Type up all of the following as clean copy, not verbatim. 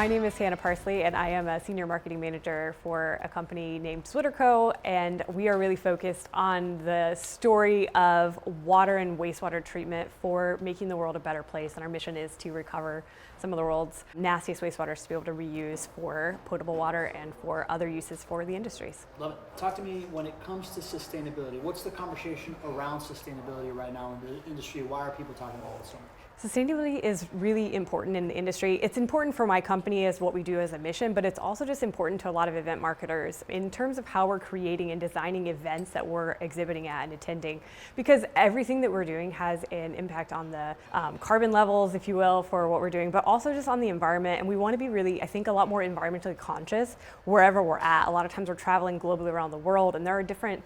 My name is Hannah Parsley, and I am a senior marketing manager for a company named Switter Co. And we are really focused on the story of water and wastewater treatment for making the world a better place. And our mission is to recover some of the world's nastiest wastewaters to be able to reuse for potable water and for other uses for the industries. Love it. Talk to me when it comes to sustainability. What's the conversation around sustainability right now in the industry? Why are people talking about it so much? Sustainability is really important in the industry. It's important for my company as what we do as a mission, but it's also just important to a lot of event marketers in terms of how we're creating and designing events that we're exhibiting at and attending, because everything that we're doing has an impact on the carbon levels, if you will, for what we're doing, but also just on the environment. And we want to be really, I think, a lot more environmentally conscious wherever we're at. A lot of times we're traveling globally around the world, and there are different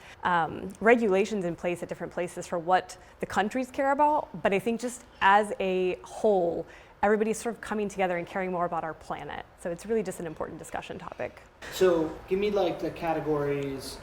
regulations in place at different places for what the countries care about. But I think just as a whole, everybody's sort of coming together and caring more about our planet. So it's really just an important discussion topic. So give me like the categories,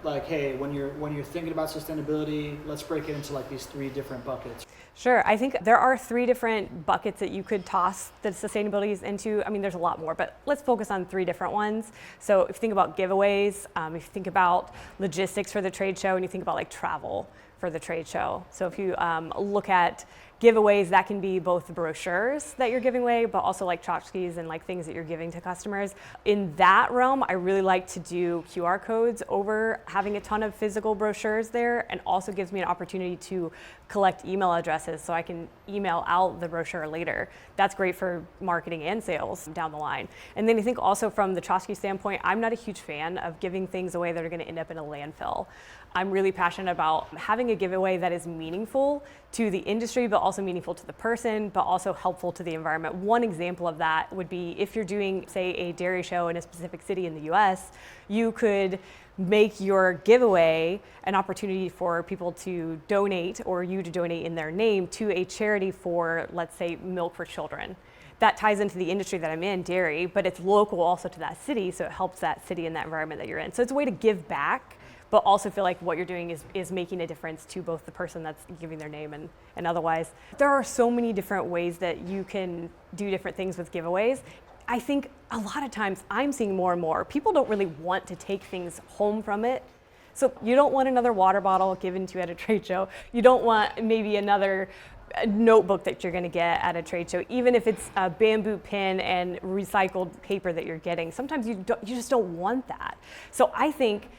like, hey, when you're thinking about sustainability, let's break it into like these three different buckets. Sure, I think there are three different buckets that you could toss the sustainabilities into. I mean, there's a lot more, but let's focus on three different ones. So if you think about giveaways, if you think about logistics for the trade show, and you think about like travel for the trade show. So if you look at giveaways, that can be both brochures that you're giving away, but also like tchotchkes and like things that you're giving to customers. In that realm, I really like to do QR codes over having a ton of physical brochures there, and also gives me an opportunity to collect email addresses so I can email out the brochure later. That's great for marketing and sales down the line. And then I think also from the tchotchke standpoint, I'm not a huge fan of giving things away that are going to end up in a landfill. I'm really passionate about having a giveaway that is meaningful to the industry, but also meaningful to the person, but also helpful to the environment. One example of that would be if you're doing, say, a dairy show in a specific city in the US, you could make your giveaway an opportunity for people to donate, or you to donate in their name, to a charity for, let's say, milk for children. That ties into the industry that I'm in, dairy, but it's local also to that city, so it helps that city and that environment that you're in. So it's a way to give back, but also feel like what you're doing is making a difference to both the person that's giving their name and otherwise. There are so many different ways that you can do different things with giveaways. I think a lot of times I'm seeing more and more, people don't really want to take things home from it. So you don't want another water bottle given to you at a trade show. You don't want maybe another notebook that you're gonna get at a trade show, even if it's a bamboo pin and recycled paper that you're getting. Sometimes you just don't want that. So I think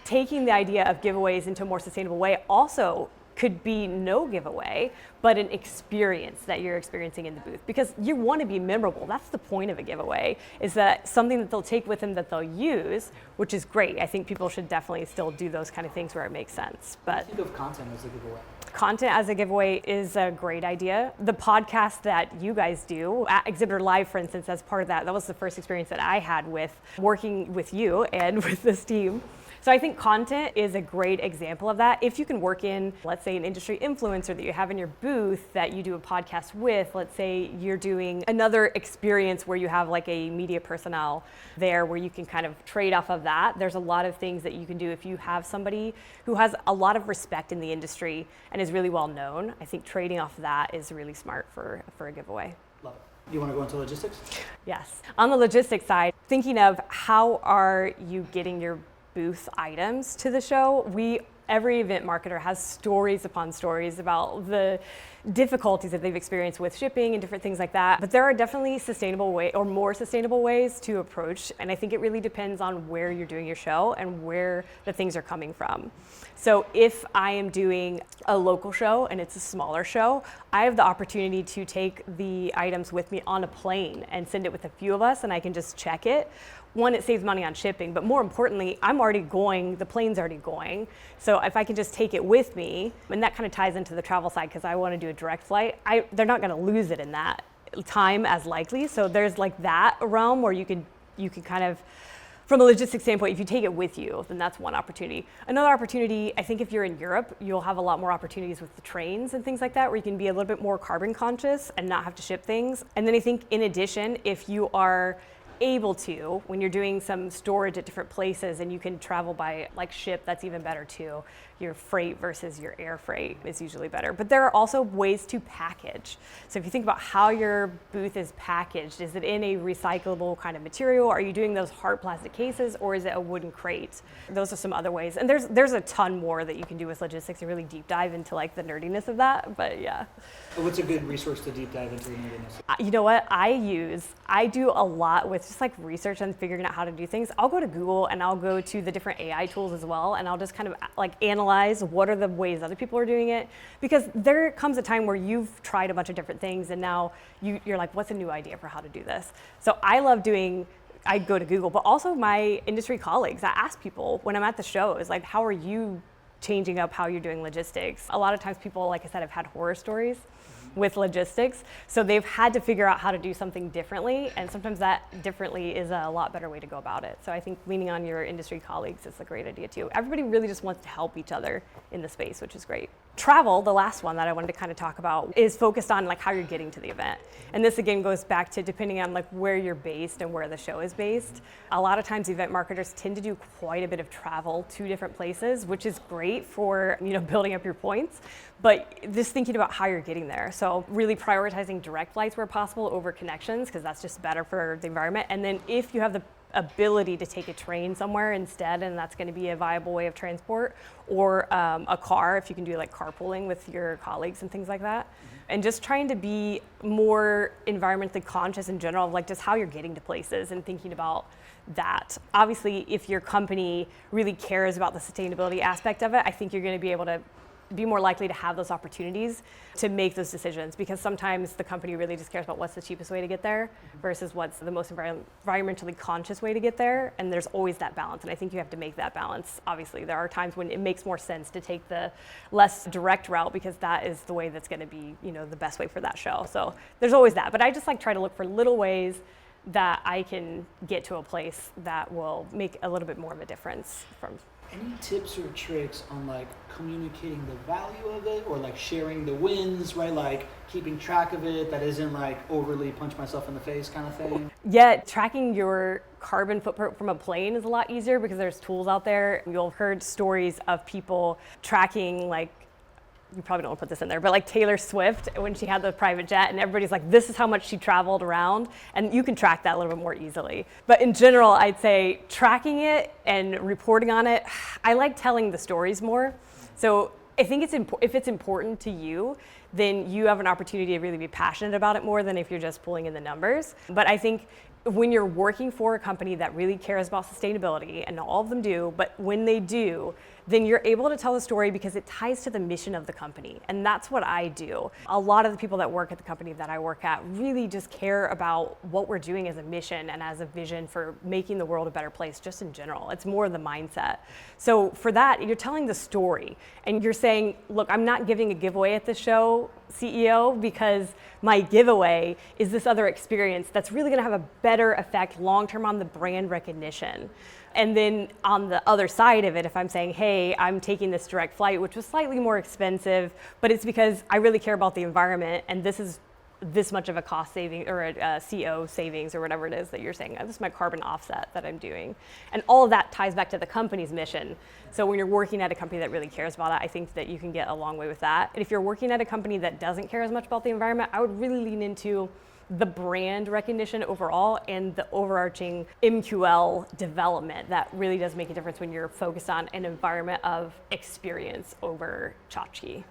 taking the idea of giveaways into a more sustainable way also could be no giveaway, but an experience that you're experiencing in the booth, because you want to be memorable. That's the point of a giveaway, is that something that they'll take with them that they'll use, which is great. I think people should definitely still do those kind of things where it makes sense. But Think of content as a giveaway. Content as a giveaway is a great idea. The podcast that you guys do, at Exhibitor Live, for instance, as part of that was the first experience that I had with working with you and with this team. So I think content is a great example of that. If you can work in, let's say, an industry influencer that you have in your booth that you do a podcast with, let's say you're doing another experience where you have like a media personnel there where you can kind of trade off of that. There's a lot of things that you can do if you have somebody who has a lot of respect in the industry and is really well known. I think trading off of that is really smart for a giveaway. Love it. You want to go into logistics? Yes. On the logistics side, thinking of how are you getting your booth items to the show, every event marketer has stories upon stories about the difficulties that they've experienced with shipping and different things like that. But there are definitely more sustainable ways to approach, and I think it really depends on where you're doing your show and where the things are coming from. So if I am doing a local show and it's a smaller show, I have the opportunity to take the items with me on a plane and send it with a few of us, and I can just check it. One, it saves money on shipping, but more importantly, the plane's already going. So if I can just take it with me, and that kind of ties into the travel side because I want to do a direct flight, they're not going to lose it in that time as likely. So there's like that realm where you can kind of, from a logistics standpoint, if you take it with you, then that's one opportunity. Another opportunity, I think if you're in Europe, you'll have a lot more opportunities with the trains and things like that, where you can be a little bit more carbon conscious and not have to ship things. And then I think in addition, if you are able to, when you're doing some storage at different places and you can travel by like ship, that's even better too. Your freight versus your air freight is usually better. But there are also ways to package. So if you think about how your booth is packaged, is it in a recyclable kind of material? Are you doing those hard plastic cases, or is it a wooden crate? Those are some other ways. And there's a ton more that you can do with logistics and really deep dive into like the nerdiness of that, but yeah. What's a good resource to deep dive into the nerdiness? You know what I do a lot with just like research and figuring out how to do things. I'll go to Google and I'll go to the different AI tools as well, and I'll just kind of like analyze what are the ways other people are doing it, because there comes a time where you've tried a bunch of different things and now you're like, what's a new idea for how to do this? So I go to Google, but also my industry colleagues. I ask people when I'm at the show, is like, how are you changing up how you're doing logistics? A lot of times people, like I said, have had horror stories with logistics, so they've had to figure out how to do something differently, and sometimes that differently is a lot better way to go about it. So I think leaning on your industry colleagues is a great idea too. Everybody really just wants to help each other in the space, which is great. Travel, the last one that I wanted to kind of talk about, is focused on like how you're getting to the event. And this again goes back to depending on like where you're based and where the show is based. A lot of times event marketers tend to do quite a bit of travel to different places, which is great for, building up your points, but just thinking about how you're getting there. So really prioritizing direct flights where possible over connections, because that's just better for the environment. And then if you have the ability to take a train somewhere instead, and that's going to be a viable way of transport, or a car if you can do like carpooling with your colleagues and things like that. And just trying to be more environmentally conscious in general of like just how you're getting to places and thinking about that. Obviously, if your company really cares about the sustainability aspect of it, I think you're going to be able to be more likely to have those opportunities to make those decisions, because sometimes the company really just cares about what's the cheapest way to get there versus what's the most environmentally conscious way to get there. And there's always that balance, and I think you have to make that balance. Obviously, there are times when it makes more sense to take the less direct route, because that is the way that's going to be, the best way for that show. So there's always that, but I just like try to look for little ways that I can get to a place that will make a little bit more of a difference from. Any tips or tricks on like communicating the value of it, or like sharing the wins, right? Like keeping track of it that isn't like overly punch myself in the face kind of thing? Yeah, tracking your carbon footprint from a plane is a lot easier because there's tools out there. You'll have heard stories of people tracking, like, you probably don't want to put this in there, but like Taylor Swift, when she had the private jet, and everybody's like, this is how much she traveled around, and you can track that a little bit more easily. But in general, I'd say tracking it and reporting on it, I like telling the stories more. So I think if it's important to you, then you have an opportunity to really be passionate about it more than if you're just pulling in the numbers. But I think when you're working for a company that really cares about sustainability, and all of them do, but when they do, then you're able to tell the story because it ties to the mission of the company. And that's what I do. A lot of the people that work at the company that I work at really just care about what we're doing as a mission and as a vision for making the world a better place just in general. It's more the mindset. So for that, you're telling the story and you're saying, look, I'm not giving a giveaway at the show, CEO, because my giveaway is this other experience that's really gonna have a better effect long-term on the brand recognition. And then on the other side of it, if I'm saying, hey, I'm taking this direct flight, which was slightly more expensive, but it's because I really care about the environment, and this is this much of a cost saving or a CO savings or whatever it is that you're saying. This is my carbon offset that I'm doing. And all of that ties back to the company's mission. So when you're working at a company that really cares about it, I think that you can get a long way with that. And if you're working at a company that doesn't care as much about the environment, I would really lean into the brand recognition overall and the overarching MQL development. That really does make a difference when you're focused on an environment of experience over tchotchke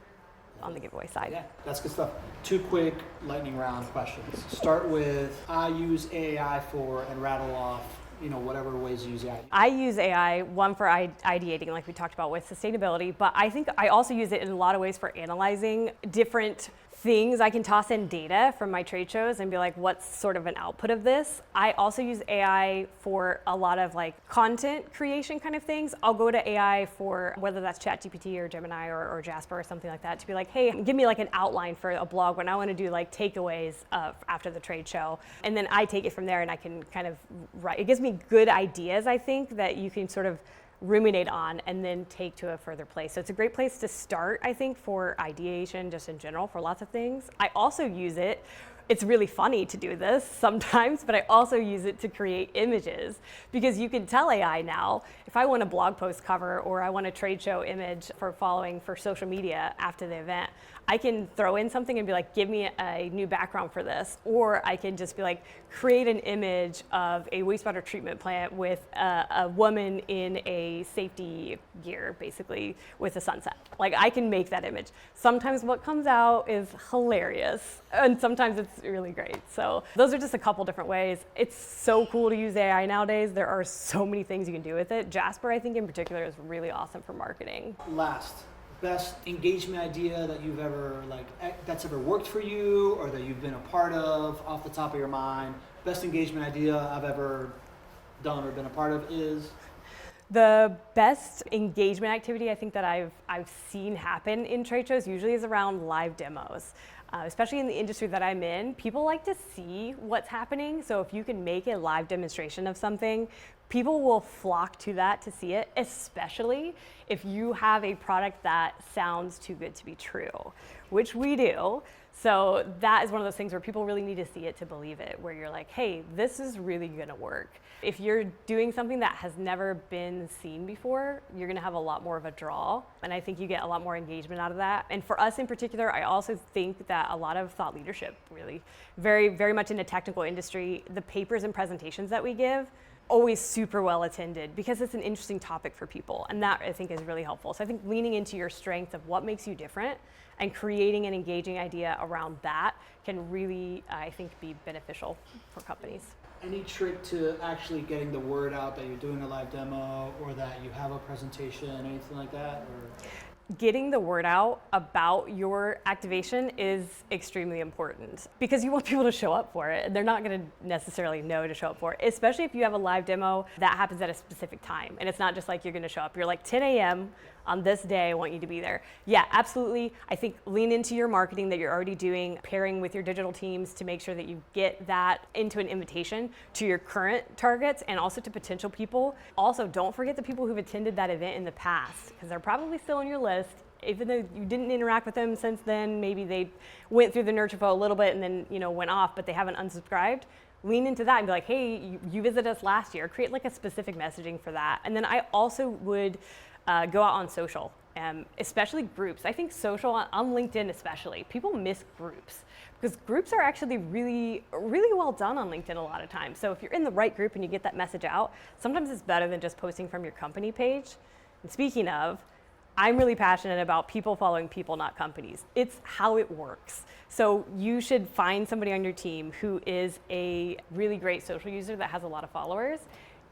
on the giveaway side. Yeah, that's good stuff. 2 quick lightning round questions. Start with, I use AI for, and rattle off, whatever ways you use AI. I use AI, one for ideating, like we talked about with sustainability, but I think I also use it in a lot of ways for analyzing different things. I can toss in data from my trade shows and be like, what's sort of an output of this? I also use AI for a lot of like content creation kind of things. I'll go to AI for whether that's ChatGPT or Gemini or Jasper or something like that to be like, hey, give me like an outline for a blog when I want to do like takeaways after the trade show. And then I take it from there and I can kind of write. It gives me good ideas, I think, that you can sort of ruminate on and then take to a further place. So it's a great place to start, I think, for ideation just in general for lots of things. I also use it It's really funny to do this sometimes, but I also use it to create images, because you can tell AI now, if I want a blog post cover or I want a trade show image for following for social media after the event, I can throw in something and be like, give me a new background for this. Or I can just be like, create an image of a wastewater treatment plant with a woman in a safety gear, basically, with a sunset. Like, I can make that image. Sometimes what comes out is hilarious, and sometimes it's really great. So those are just a couple different ways. It's so cool to use AI nowadays. There are so many things you can do with it. Jasper, I think in particular, is really awesome for marketing. Last, best engagement idea that you've ever, that's ever worked for you or that you've been a part of off the top of your mind. Best engagement idea I've ever done or been a part of is? The best engagement activity I think that I've seen happen in trade shows usually is around live demos. Especially in the industry that I'm in, people like to see what's happening. So if you can make a live demonstration of something, people will flock to that to see it, especially if you have a product that sounds too good to be true, which we do. So that is one of those things where people really need to see it to believe it, where you're like, hey, this is really gonna work. If you're doing something that has never been seen before, you're gonna have a lot more of a draw. And I think you get a lot more engagement out of that. And for us in particular, I also think that a lot of thought leadership, really, very, very much in the technical industry, the papers and presentations that we give, always super well attended because it's an interesting topic for people. And that I think is really helpful. So I think leaning into your strength of what makes you different and creating an engaging idea around that can really, I think, be beneficial for companies. Any trick to actually getting the word out that you're doing a live demo or that you have a presentation, anything like that? Or? Getting the word out about your activation is extremely important because you want people to show up for it, and they're not going to necessarily know to show up for it, especially if you have a live demo that happens at a specific time. And it's not just like you're going to show up. You're like 10 a.m. on this day, I want you to be there. Yeah, absolutely. I think lean into your marketing that you're already doing, pairing with your digital teams to make sure that you get that into an invitation to your current targets and also to potential people. Also, don't forget the people who've attended that event in the past, because they're probably still on your list. Even though you didn't interact with them since then, maybe they went through the nurture flow a little bit and then went off, but they haven't unsubscribed. Lean into that and be like, hey, you visited us last year. Create like a specific messaging for that. And then I also would go out on social, especially groups. I think social, on LinkedIn especially, people miss groups because groups are actually really, really well done on LinkedIn a lot of times. So if you're in the right group and you get that message out, sometimes it's better than just posting from your company page. And speaking of, I'm really passionate about people following people, not companies. It's how it works. So you should find somebody on your team who is a really great social user that has a lot of followers,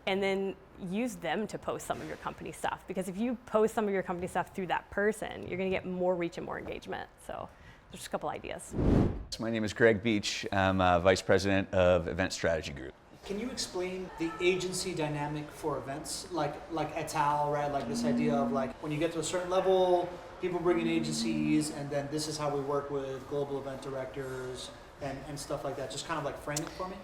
and then use them to post some of your company stuff. Because if you post some of your company stuff through that person, you're gonna get more reach and more engagement. So there's just a couple ideas. My name is Greg Beach. I'm Vice President of Event Strategy Group. Can you explain the agency dynamic for events, like Atchley, right? Like this idea of like when you get to a certain level, people bring in agencies, and then this is how we work with global event directors and stuff like that. Just kind of like frame it for me.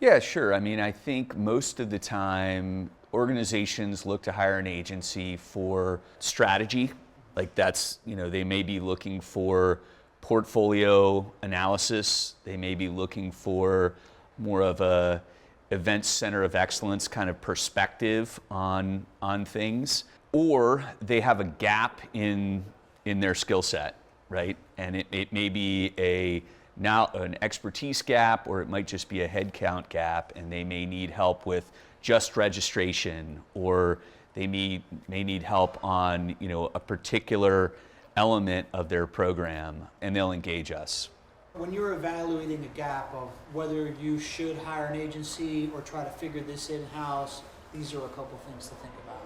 Yeah, sure. I mean, I think most of the time organizations look to hire an agency for strategy. Like that's, they may be looking for portfolio analysis. They may be looking for more of a event center of excellence kind of perspective on things, or they have a gap in their skill set, right? And it may be an expertise gap, or it might just be a headcount gap, and they may need help with just registration, or they may need help on a particular element of their program, and they'll engage us. When you're evaluating a gap of whether you should hire an agency or try to figure this in-house, these are a couple things to think about.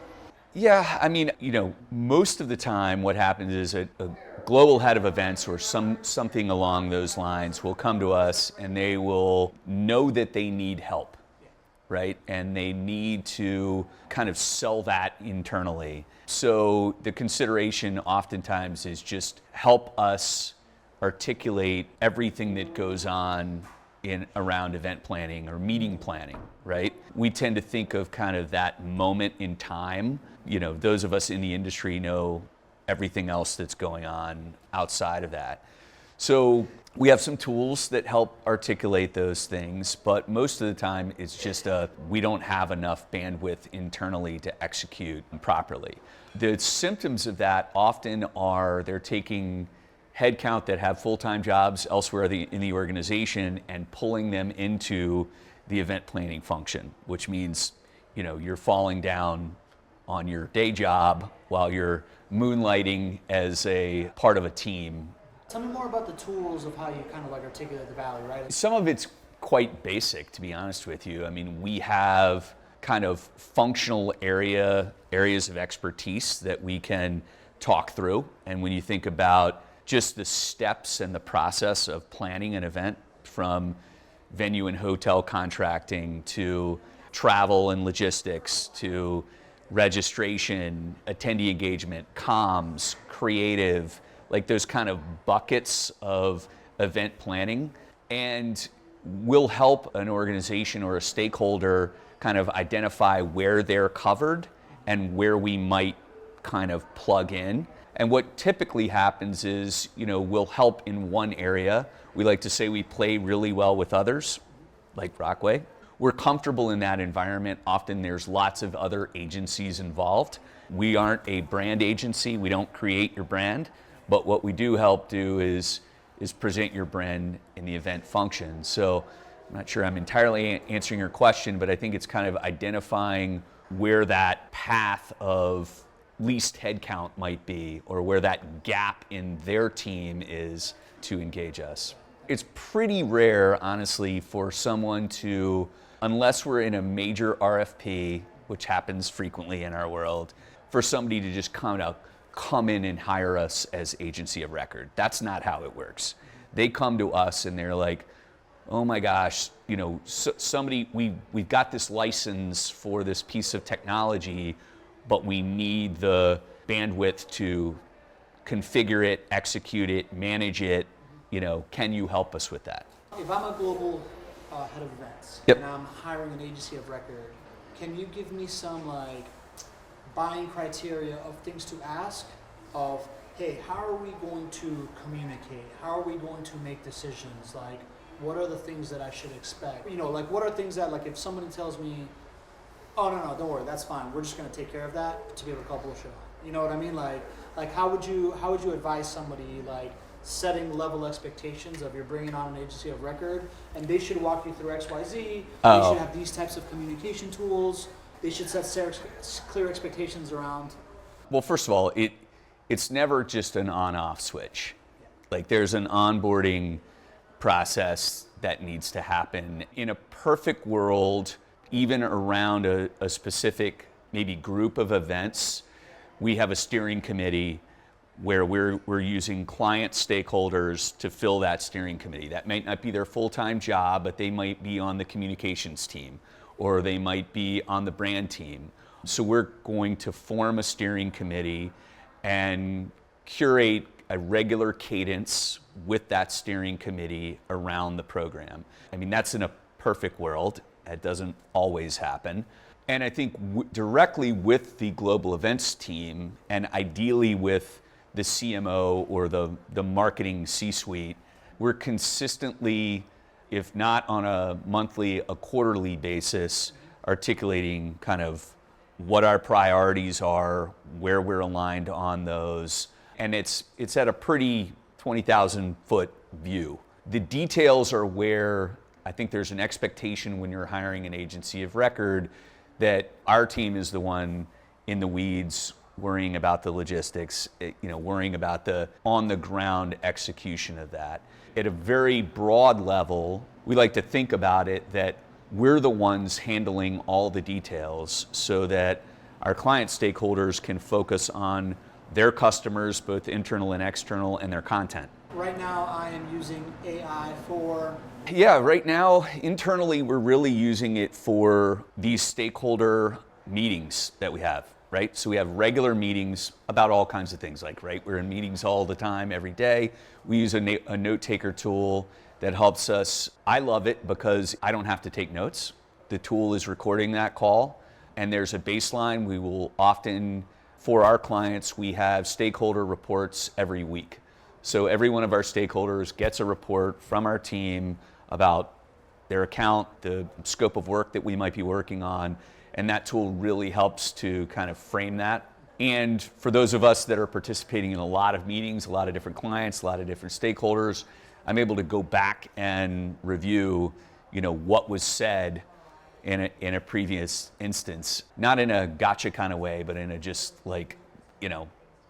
Yeah, I mean, most of the time what happens is a global head of events or something along those lines will come to us and they will know that they need help, right? And they need to kind of sell that internally. So the consideration oftentimes is just help us articulate everything that goes on around event planning or meeting planning, right? We tend to think of kind of that moment in time. Those of us in the industry know everything else that's going on outside of that. So We have some tools that help articulate those things, but most of the time it's just we don't have enough bandwidth internally to execute properly. The symptoms of that often are they're taking headcount that have full-time jobs elsewhere in the organization and pulling them into the event planning function, which means, you know, you're falling down on your day job while you're moonlighting as a part of a team. Tell me more about the tools of how you kind of like articulate the value, right? Some of it's quite basic, to be honest with you. I mean, we have kind of functional areas of expertise that we can talk through. And when you think about just the steps and the process of planning an event, from venue and hotel contracting to travel and logistics to registration, attendee engagement, comms, creative, like those kind of buckets of event planning, and will help an organization or a stakeholder kind of identify where they're covered and where we might kind of plug in. And what typically happens is, you know, we'll help in one area. We like to say we play really well with others, like Rockway. We're comfortable in that environment. Often there's lots of other agencies involved. We aren't a brand agency. We don't create your brand. But what we do help do is present your brand in the event function. So I'm not sure I'm entirely answering your question, but I think it's kind of identifying where that path of least headcount might be, or where that gap in their team is to engage us. It's pretty rare, honestly, for someone to, unless we're in a major RFP, which happens frequently in our world, for somebody to just come in and hire us as agency of record. That's not how it works. They come to us and they're like, oh my gosh, you know, we've got this license for this piece of technology, but we need the bandwidth to configure it, execute it, manage it. You know, can you help us with that? If I'm a global head of events, Yep. and I'm hiring an agency of record, can you give me some like buying criteria of things to ask of, hey, how are we going to communicate? How are we going to make decisions? Like, what are the things that I should expect? You know, like what are things that, like if somebody tells me, oh, no, don't worry, that's fine, we're just gonna take care of that, to be able to call bullshit. You know what I mean? Like how would you advise somebody like setting level expectations of you're bringing on an agency of record and they should walk you through XYZ, they should have these types of communication tools, they should set clear expectations around? Well, first of all, it's never just an on-off switch. Like there's an onboarding process that needs to happen. In a perfect world, even around a specific maybe group of events, we have a steering committee where we're using client stakeholders to fill that steering committee. That might not be their full-time job, but they might be on the communications team, or they might be on the brand team. So we're going to form a steering committee and curate a regular cadence with that steering committee around the program. I mean, that's in a perfect world. That doesn't always happen. And I think directly with the global events team, and ideally with the CMO or the marketing C-suite, we're consistently, if not on a monthly, a quarterly basis, articulating kind of what our priorities are, where we're aligned on those. And it's at a pretty 20,000 foot view. The details are where I think there's an expectation when you're hiring an agency of record that our team is the one in the weeds worrying about the logistics, worrying about the on-the-ground execution of that. At a very broad level, we like to think about it that we're the ones handling all the details so that our client stakeholders can focus on their customers, both internal and external, and their content. Right now, I am using AI for... Yeah, right now, internally, we're really using it for these stakeholder meetings that we have, right? So we have regular meetings about all kinds of things, like, right? We're in meetings all the time, every day. We use a note-taker tool that helps us. I love it because I don't have to take notes. The tool is recording that call, and there's a baseline. We will often, for our clients, we have stakeholder reports every week. So every one of our stakeholders gets a report from our team about their account, the scope of work that we might be working on, and that tool really helps to kind of frame that. And for those of us that are participating in a lot of meetings, a lot of different clients, a lot of different stakeholders, I'm able to go back and review, what was said in a previous instance, not in a gotcha kind of way, but in a just like,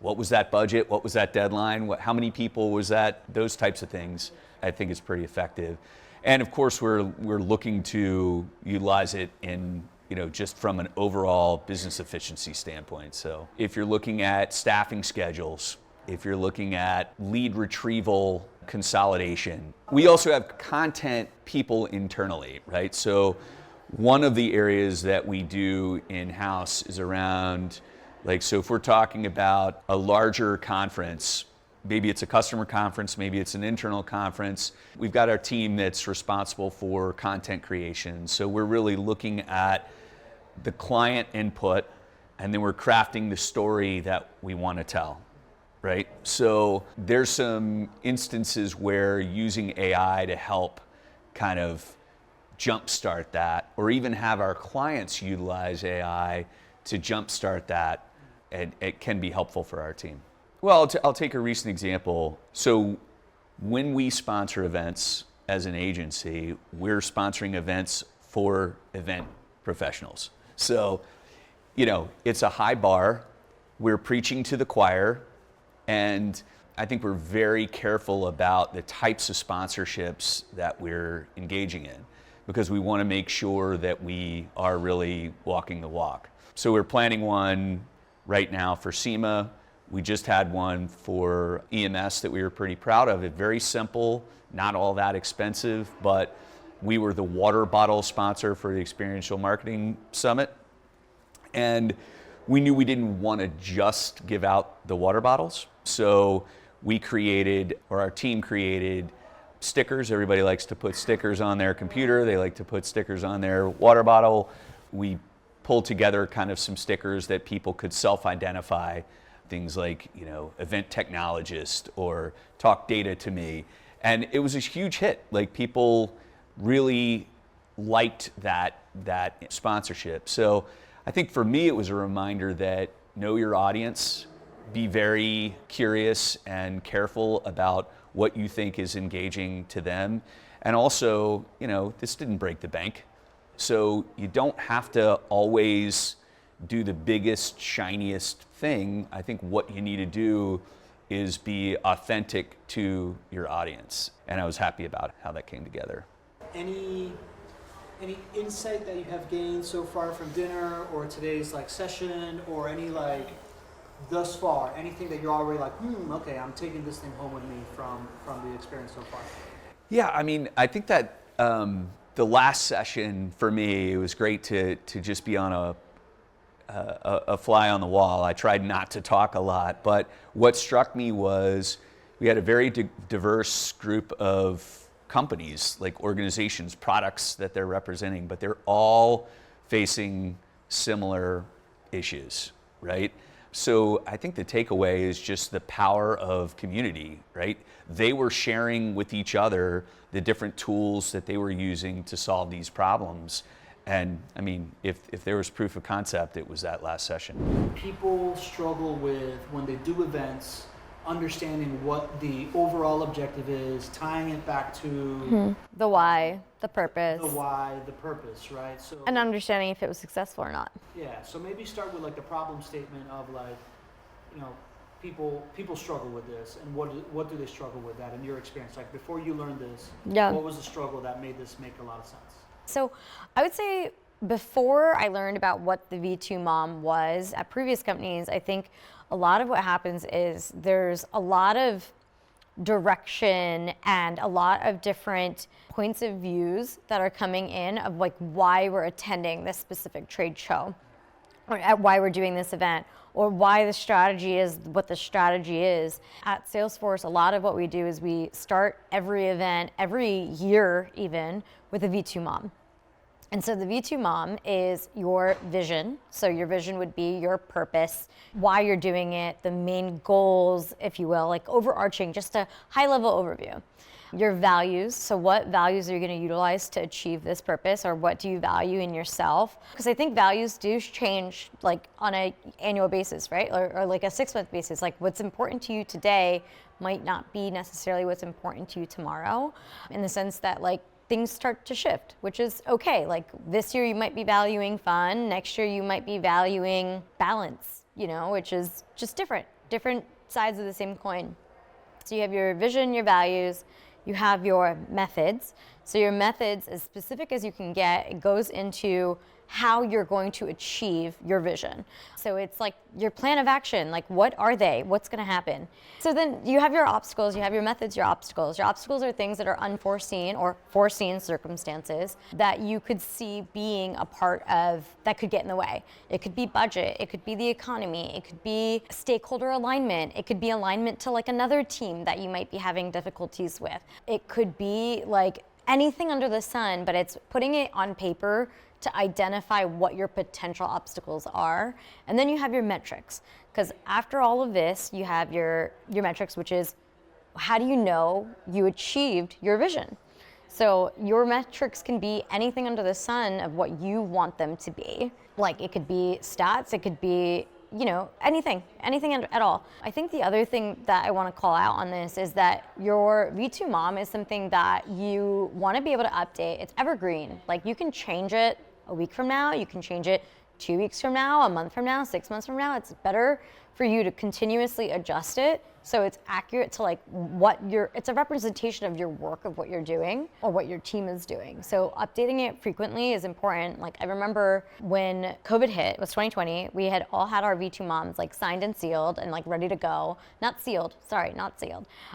what was that budget? What was that deadline? How many people was that? Those types of things, I think is pretty effective. And of course, we're looking to utilize it in, just from an overall business efficiency standpoint. So if you're looking at staffing schedules, if you're looking at lead retrieval consolidation, we also have content people internally, right? So one of the areas that we do in-house is around, so if we're talking about a larger conference, maybe it's a customer conference, maybe it's an internal conference, we've got our team that's responsible for content creation. So we're really looking at the client input, and then we're crafting the story that we want to tell, right? So there's some instances where using AI to help kind of jumpstart that, or even have our clients utilize AI to jumpstart that, and it can be helpful for our team. Well, I'll take a recent example. So when we sponsor events as an agency, we're sponsoring events for event professionals. So, it's a high bar. We're preaching to the choir, and I think we're very careful about the types of sponsorships that we're engaging in, because we want to make sure that we are really walking the walk. So we're planning one right now for SEMA. We just had one for EMS that we were pretty proud of. It's very simple, not all that expensive, but we were the water bottle sponsor for the Experiential Marketing Summit. And we knew we didn't want to just give out the water bottles. So our team created stickers. Everybody likes to put stickers on their computer. They like to put stickers on their water bottle. We pulled together kind of some stickers that people could self-identify, things like, event technologist or talk data to me. And it was a huge hit. Like, people really liked that sponsorship. So I think for me, it was a reminder that know your audience, be very curious and careful about what you think is engaging to them. And also, this didn't break the bank. So you don't have to always do the biggest, shiniest thing. I think what you need to do is be authentic to your audience. And I was happy about how that came together. Any insight that you have gained so far from dinner or today's session, or any thus far, anything that you're already okay, I'm taking this thing home with me from the experience so far? Yeah, I think that the last session for me, it was great to just be on a fly on the wall. I tried not to talk a lot, but what struck me was we had a very diverse group of companies, like organizations, products that they're representing, but they're all facing similar issues, right? So I think the takeaway is just the power of community, right? They were sharing with each other the different tools that they were using to solve these problems. And if there was proof of concept, it was that last session. People struggle with, when they do events, understanding what the overall objective is, tying it back to the why, the purpose. Right? So, and understanding if it was successful or not. Yeah, so maybe start with the problem statement of people struggle with this, and what do they struggle with that in your experience? Before you learned this, what was the struggle that made this make a lot of sense? So I would say before I learned about what the V2 Mom was at previous companies, I think a lot of what happens is there's a lot of direction and a lot of different points of views that are coming in of why we're attending this specific trade show, or why we're doing this event, or why the strategy is what the strategy is. At Salesforce, a lot of what we do is we start every event, every year even, with a V2 Mom. And so the V2 Mom is your vision. So your vision would be your purpose, why you're doing it, the main goals, if you will, like overarching, just a high level overview. Your values, so what values are you going to utilize to achieve this purpose, or what do you value in yourself? Because I think values do change like on an annual basis, right? Or like a 6-month basis. Like what's important to you today might not be necessarily what's important to you tomorrow, in the sense that like things start to shift, which is okay. Like this year you might be valuing fun, next year you might be valuing balance, which is just different sides of the same coin. So you have your vision, your values, you have your methods. So your methods, as specific as you can get, it goes into how you're going to achieve your vision. So it's like your plan of action, like what are they? What's gonna happen? So then you have your obstacles, you have your methods, your obstacles. Your obstacles are things that are unforeseen or foreseen circumstances that you could see being a part of that could get in the way. It could be budget, it could be the economy, it could be stakeholder alignment, it could be alignment to like another team that you might be having difficulties with. It could be like anything under the sun, but it's putting it on paper to identify what your potential obstacles are. And then you have your metrics, because after all of this, you have your metrics, which is how do you know you achieved your vision? So your metrics can be anything under the sun of what you want them to be. Like it could be stats, it could be anything at all. I think the other thing that I want to call out on this is that your V2 Mom is something that you want to be able to update. It's evergreen. Like you can change it a week from now, you can change it 2 weeks from now, a month from now, 6 months from now. It's better for you to continuously adjust it so it's accurate to like it's a representation of your work, of what you're doing or what your team is doing. So updating it frequently is important. Like I remember when COVID hit, it was 2020, we had all had our V2 Moms like signed and sealed and like ready to go. Not sealed,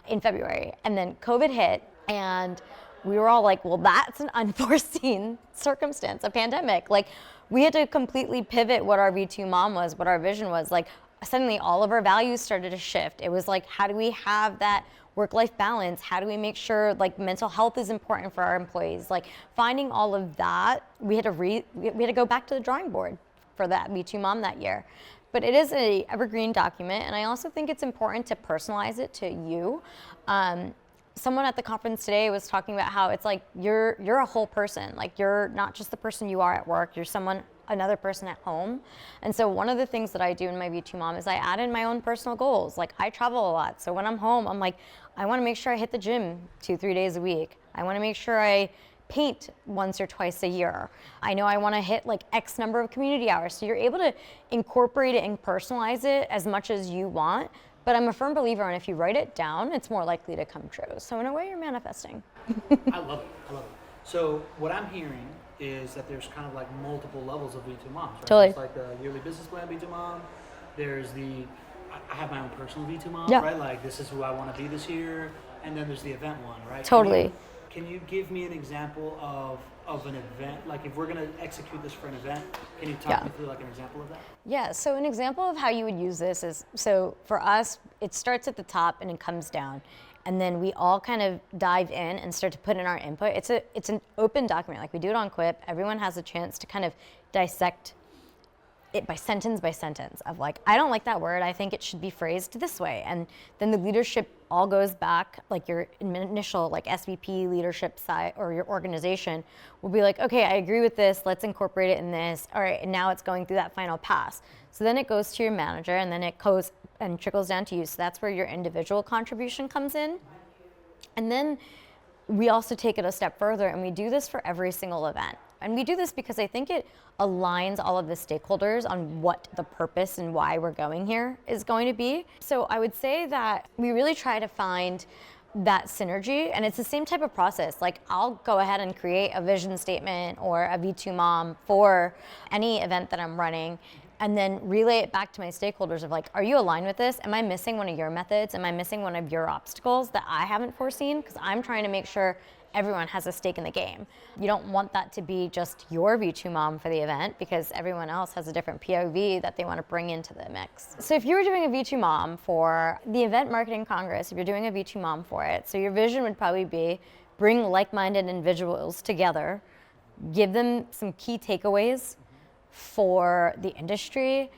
in February. And then COVID hit and we were all like, well, that's an unforeseen circumstance, a pandemic. Like we had to completely pivot what our V2 Mom was, what our vision was. Like suddenly all of our values started to shift. It was like, how do we have that work-life balance? How do we make sure like mental health is important for our employees? Like finding all of that, we had to go back to the drawing board for that V2 Mom that year. But it is an evergreen document, and I also think it's important to personalize it to you. Someone at the conference today was talking about how it's like you're a whole person. Like you're not just the person you are at work, you're another person at home. And so one of the things that I do in my V2 Mom is I add in my own personal goals. Like I travel a lot, so when I'm home, I'm like, I want to make sure I hit the gym 2-3 days a week. I want to make sure I paint once or twice a year. I know I want to hit like X number of community hours. So you're able to incorporate it and personalize it as much as you want. But I'm a firm believer in if you write it down, it's more likely to come true. So in a way, you're manifesting. I love it. So what I'm hearing is that there's kind of like multiple levels of V2 Moms, right? Totally. There's like the yearly business plan V2 Mom. There's I have my own personal V2 Mom, Yeah. right? Like this is who I want to be this year. And then there's the event one, right? Totally. Can you give me an example of an event? Like if we're going to execute this for an event, can you talk me through like an example of that? Yeah, so an example of how you would use this is, so for us, it starts at the top and it comes down. And then we all kind of dive in and start to put in our input. It's an open document, like we do it on Quip. Everyone has a chance to kind of dissect it by sentence of like, I don't like that word, I think it should be phrased this way. And then the leadership all goes back, like your initial like SVP leadership side or your organization will be like, okay, I agree with this, let's incorporate it in this. All right, and now it's going through that final pass. So then it goes to your manager and then it goes and trickles down to you. So that's where your individual contribution comes in. And then we also take it a step further and we do this for every single event. And we do this because I think it aligns all of the stakeholders on what the purpose and why we're going here is going to be. So I would say that we really try to find that synergy, and it's the same type of process. Like I'll go ahead and create a vision statement or a V2 Mom for any event that I'm running, and then relay it back to my stakeholders of like, are you aligned with this? Am I missing one of your methods? Am I missing one of your obstacles that I haven't foreseen? Because I'm trying to make sure everyone has a stake in the game. You don't want that to be just your V2 Mom for the event because everyone else has a different POV that they want to bring into the mix. So if you were doing a V2 Mom for the EventMarketing Congress, if you're doing a V2 Mom for it, so your vision would probably be bring like-minded individuals together give them some key takeaways for the industry,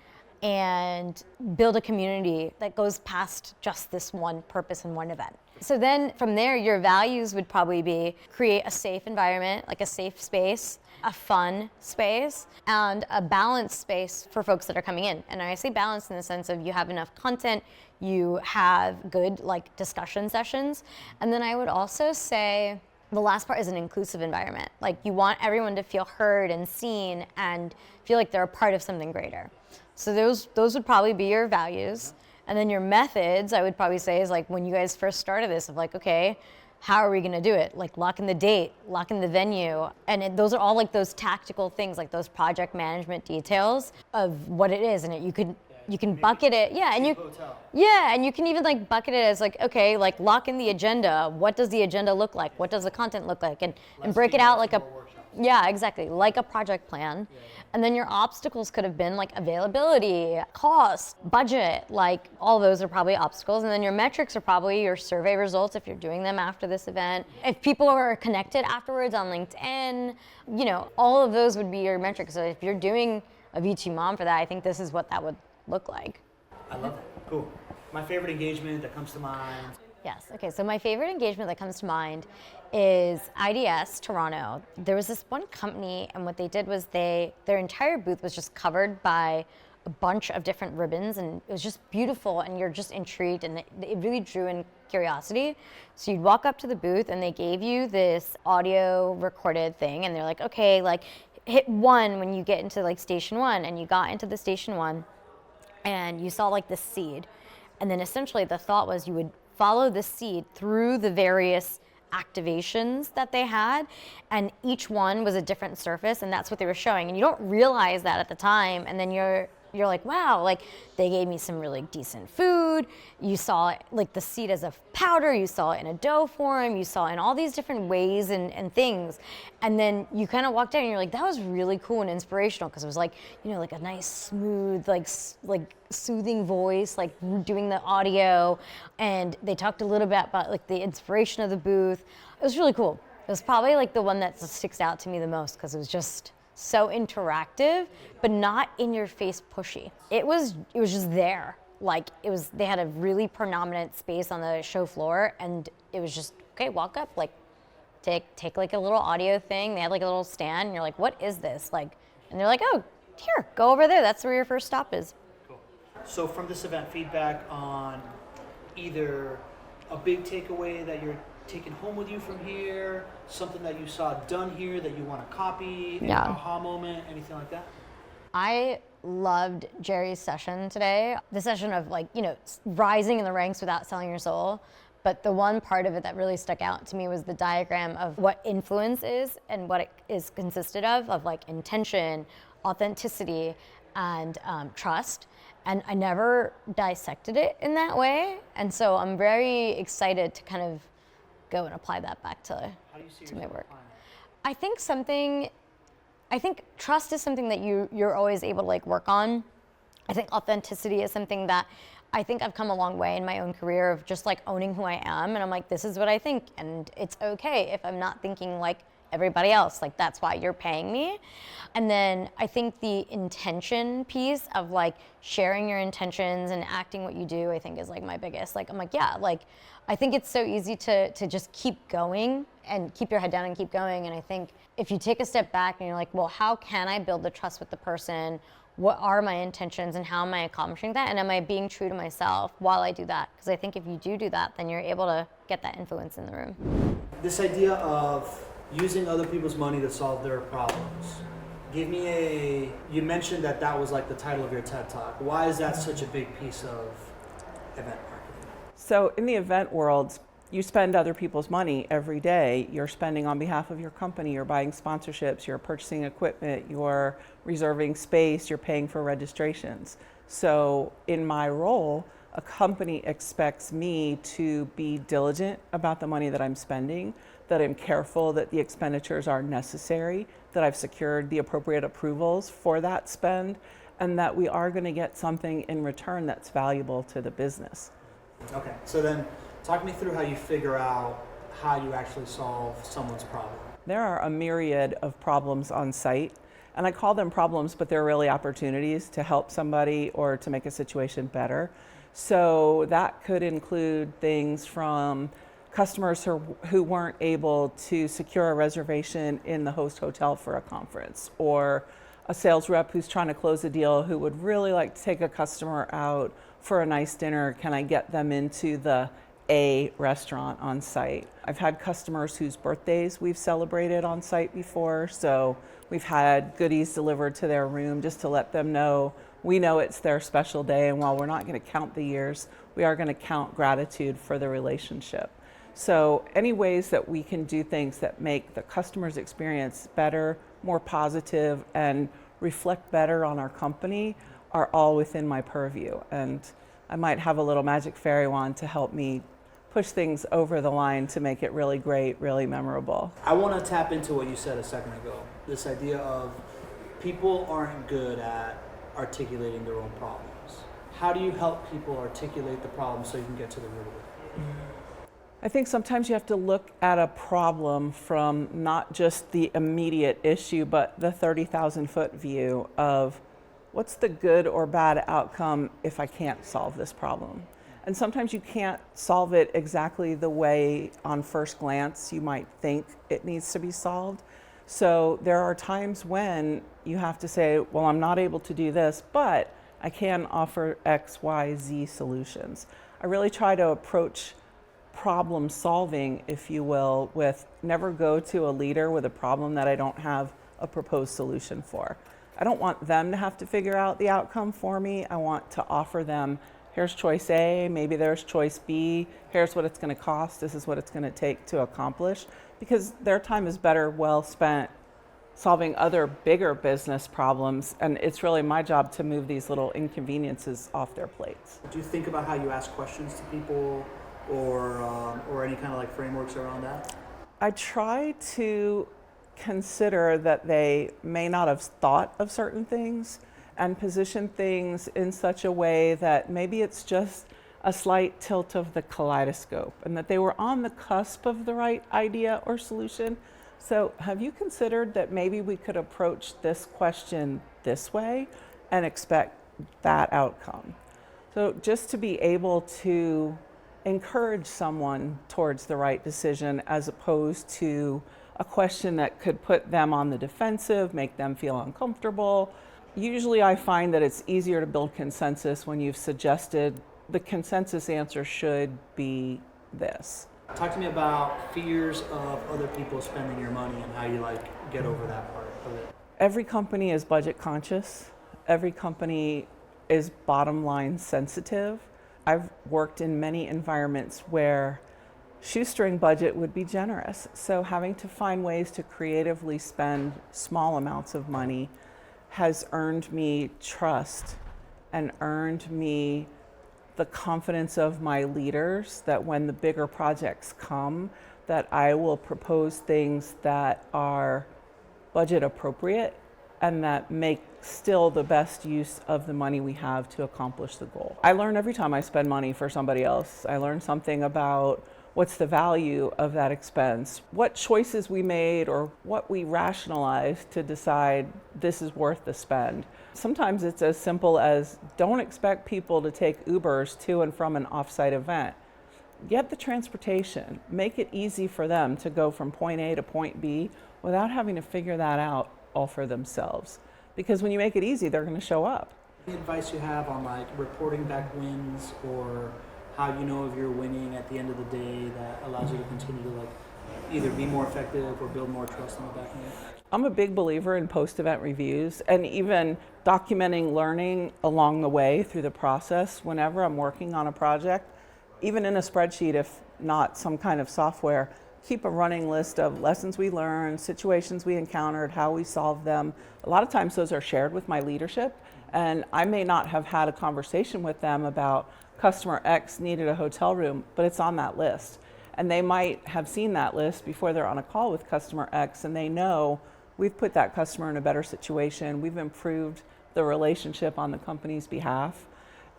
and build a community that goes past just this one purpose and one event. So then from there, your values would probably be create a safe environment, like a safe space, a fun space, and a balanced space for folks that are coming in. And I say balanced in the sense of you have enough content, you have good like discussion sessions. And then I would also say the last part is an inclusive environment. Like you want everyone to feel heard and seen and feel like they're a part of something greater. So those would probably be your values. And then your methods, I would probably say, is like when you guys first started this, of like, okay, how are we gonna do it? Like locking the date, locking the venue. And those are all like those tactical things, like those project management details of what it is. And you can bucket it, and you can even like bucket it as like, okay, like lock in the agenda. What does the agenda look like? What does the content look like? And break it out like a, exactly, like a project plan. And then your obstacles could have been like availability, cost, budget, like all those are probably obstacles. And then your metrics are probably your survey results if you're doing them after this event. If people are connected afterwards on LinkedIn, all of those would be your metrics. So if you're doing a V2 Mom for that, I think this is what that would look like. I love that. Cool. My favorite engagement that comes to mind. Yes. Okay. So my favorite engagement that comes to mind is IDS Toronto. There was this one company, and what they did was their entire booth was just covered by a bunch of different ribbons, and it was just beautiful, and you're just intrigued, and it really drew in curiosity. So you'd walk up to the booth, and they gave you this audio recorded thing, and they're like, okay, like hit 1 when you get into like station 1, and you got into the station 1, and you saw like this seed, and then essentially the thought was you would follow the seed through the various activations that they had, and each one was a different surface, and that's what they were showing, and you don't realize that at the time, and then you're like, wow, like they gave me some really decent food. You saw it, like the seed as a powder, you saw it in a dough form, you saw it in all these different ways and things. And then you kind of walked out and you're like, that was really cool and inspirational, because it was like, like a nice smooth, like soothing voice, like doing the audio. And they talked a little bit about like the inspiration of the booth. It was really cool. It was probably like the one that sticks out to me the most, because it was just so interactive, but not in your face pushy. It was just there. Like they had a really predominant space on the show floor, and it was just, okay, walk up, like take like a little audio thing. They had like a little stand, and you're like, what is this? Like, and they're like, oh, here, go over there. That's where your first stop is. Cool. So from this event, feedback on either a big takeaway that you're taking home with you from here, something that you saw done here that you want to copy, an aha moment, anything like that? I loved Jerry's session today. The session of like, rising in the ranks without selling your soul. But the one part of it that really stuck out to me was the diagram of what influence is and what it is consisted of like intention, authenticity, and trust. And I never dissected it in that way. And so I'm very excited to kind of go and apply that back to my work. I think trust is something that you're always able to like work on. I think authenticity is something that I think I've come a long way in my own career of just like owning who I am, and I'm like, this is what I think, and it's okay if I'm not thinking like everybody else. Like that's why you're paying me. And then I think the intention piece of like sharing your intentions and acting what you do, I think is like my biggest. Like I'm like, yeah, like I think it's so easy to just keep going and keep your head down and keep going. And I think if you take a step back and you're like, well, how can I build the trust with the person? What are my intentions and how am I accomplishing that? And am I being true to myself while I do that? Because I think if you do that, then you're able to get that influence in the room. This idea of using other people's money to solve their problems. You mentioned that was like the title of your TED Talk. Why is that such a big piece of event marketing? So in the event world, you spend other people's money every day. You're spending on behalf of your company, you're buying sponsorships, you're purchasing equipment, you're reserving space, you're paying for registrations. So in my role, a company expects me to be diligent about the money that I'm spending, that I'm careful that the expenditures are necessary, that I've secured the appropriate approvals for that spend, and that we are going to get something in return that's valuable to the business. Okay, so then talk me through how you figure out how you actually solve someone's problem. There are a myriad of problems on site, and I call them problems, but they're really opportunities to help somebody or to make a situation better. So that could include things from customers who weren't able to secure a reservation in the host hotel for a conference, or a sales rep who's trying to close a deal who would really like to take a customer out for a nice dinner. Can I get them into the A restaurant on site? I've had customers whose birthdays we've celebrated on site before, so we've had goodies delivered to their room just to let them know we know it's their special day, and while we're not going to count the years, we are going to count gratitude for the relationship. So any ways that we can do things that make the customer's experience better, more positive, and reflect better on our company are all within my purview. And I might have a little magic fairy wand to help me push things over the line to make it really great, really memorable. I want to tap into what you said a second ago. This idea of people aren't good at articulating their own problems. How do you help people articulate the problem so you can get to the root of it? I think sometimes you have to look at a problem from not just the immediate issue, but the 30,000 foot view of what's the good or bad outcome if I can't solve this problem. And sometimes you can't solve it exactly the way on first glance you might think it needs to be solved. So there are times when you have to say, well, I'm not able to do this, but I can offer X, Y, Z solutions. I really try to approach problem solving, if you will, with never go to a leader with a problem that I don't have a proposed solution for. I don't want them to have to figure out the outcome for me. I want to offer them, here's choice A, maybe there's choice B, here's what it's going to cost, this is what it's going to take to accomplish, because their time is better well spent solving other bigger business problems, and it's really my job to move these little inconveniences off their plates. Do you think about how you ask questions to people, or any kind of like frameworks around that? I try to consider that they may not have thought of certain things and position things in such a way that maybe it's just a slight tilt of the kaleidoscope and that they were on the cusp of the right idea or solution. So have you considered that maybe we could approach this question this way and expect that outcome? So just to be able to encourage someone towards the right decision as opposed to a question that could put them on the defensive, make them feel uncomfortable. Usually I find that it's easier to build consensus when you've suggested the consensus answer should be this. Talk to me about fears of other people spending your money and how you like get over that part of it. Every company is budget conscious. Every company is bottom line sensitive. I've worked in many environments where shoestring budget would be generous. So having to find ways to creatively spend small amounts of money has earned me trust and earned me the confidence of my leaders that when the bigger projects come, that I will propose things that are budget appropriate and that make still the best use of the money we have to accomplish the goal. I learn every time I spend money for somebody else. I learn something about what's the value of that expense, what choices we made or what we rationalized to decide this is worth the spend. Sometimes it's as simple as don't expect people to take Ubers to and from an offsite event. Get the transportation, make it easy for them to go from point A to point B without having to figure that out all for themselves. Because when you make it easy, they're going to show up. Any advice you have on like reporting back wins or how you know if you're winning at the end of the day that allows you to continue to like either be more effective or build more trust on the back end? I'm a big believer in post-event reviews and even documenting learning along the way through the process whenever I'm working on a project, even in a spreadsheet, if not some kind of software. Keep a running list of lessons we learned, situations we encountered, how we solved them. A lot of times those are shared with my leadership, and I may not have had a conversation with them about customer X needed a hotel room, but it's on that list. And they might have seen that list before they're on a call with customer X, and they know we've put that customer in a better situation. We've improved the relationship on the company's behalf.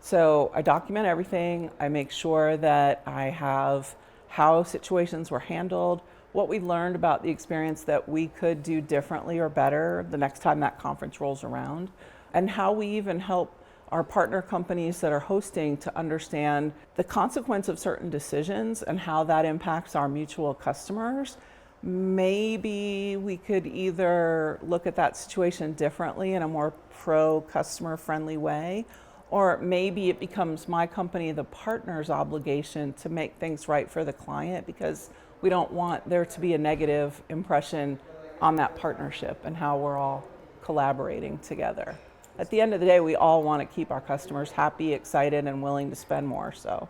So I document everything. I make sure that I have how situations were handled, what we learned about the experience that we could do differently or better the next time that conference rolls around, and how we even help our partner companies that are hosting to understand the consequence of certain decisions and how that impacts our mutual customers. Maybe we could either look at that situation differently in a more pro-customer friendly way, or maybe it becomes my company, the partner's obligation to make things right for the client, because we don't want there to be a negative impression on that partnership and how we're all collaborating together. At the end of the day, we all want to keep our customers happy, excited, and willing to spend more. So,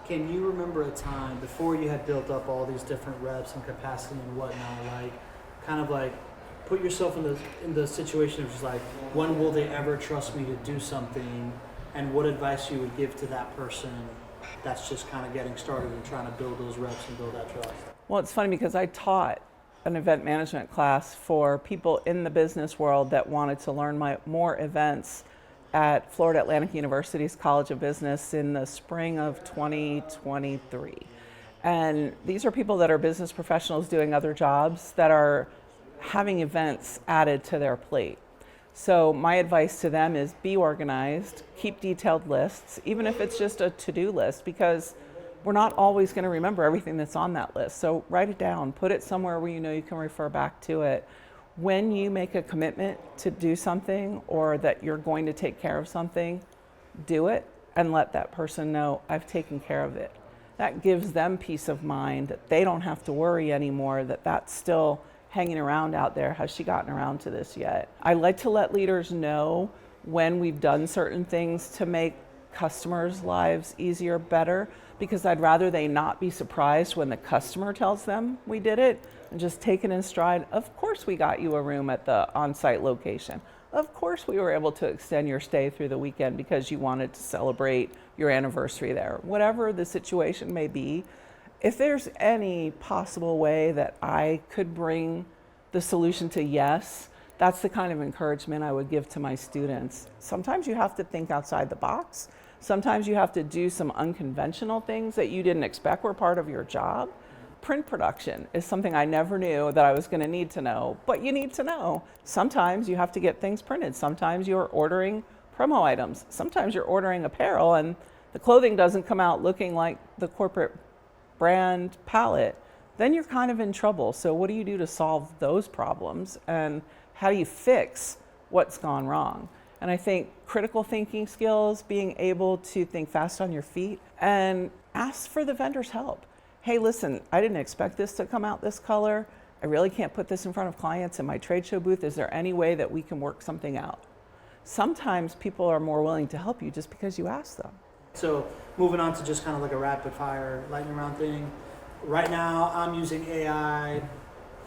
Can you remember a time before you had built up all these different reps and capacity and whatnot, like kind of like put yourself in the situation of just like, when will they ever trust me to do something, and what advice you would give to that person that's just kind of getting started and trying to build those reps and build that trust? well, it's funny because I taught an event management class for people in the business world that wanted to learn more events at Florida Atlantic University's College of Business in the spring of 2023. And these are people that are business professionals doing other jobs that are having events added to their plate. So my advice to them is be organized, keep detailed lists, even if it's just a to-do list, because we're not always going to remember everything that's on that list. So write it down, put it somewhere where you know you can refer back to it. When you make a commitment to do something or that you're going to take care of something, do it and let that person know, I've taken care of it. That gives them peace of mind that they don't have to worry anymore, that that's still hanging around out there. Has she gotten around to this yet? I like to let leaders know when we've done certain things to make customers' lives easier, better, because I'd rather they not be surprised when the customer tells them we did it, and just take it in stride. Of course we got you a room at the on-site location. Of course we were able to extend your stay through the weekend because you wanted to celebrate your anniversary there. Whatever the situation may be, if there's any possible way that I could bring the solution to yes, that's the kind of encouragement I would give to my students. Sometimes you have to think outside the box. Sometimes you have to do some unconventional things that you didn't expect were part of your job. Print production is something I never knew that I was going to need to know, but you need to know. Sometimes you have to get things printed. Sometimes you're ordering promo items. Sometimes you're ordering apparel and the clothing doesn't come out looking like the corporate brand palette. Then you're kind of in trouble. So what do you do to solve those problems? And how do you fix what's gone wrong? And I think critical thinking skills, being able to think fast on your feet, and ask for the vendor's help. Hey, listen, I didn't expect this to come out this color. I really can't put this in front of clients in my trade show booth. Is there any way that we can work something out? Sometimes people are more willing to help you just because you ask them. So moving on to just kind of like a rapid fire lightning round thing. Right now I'm using AI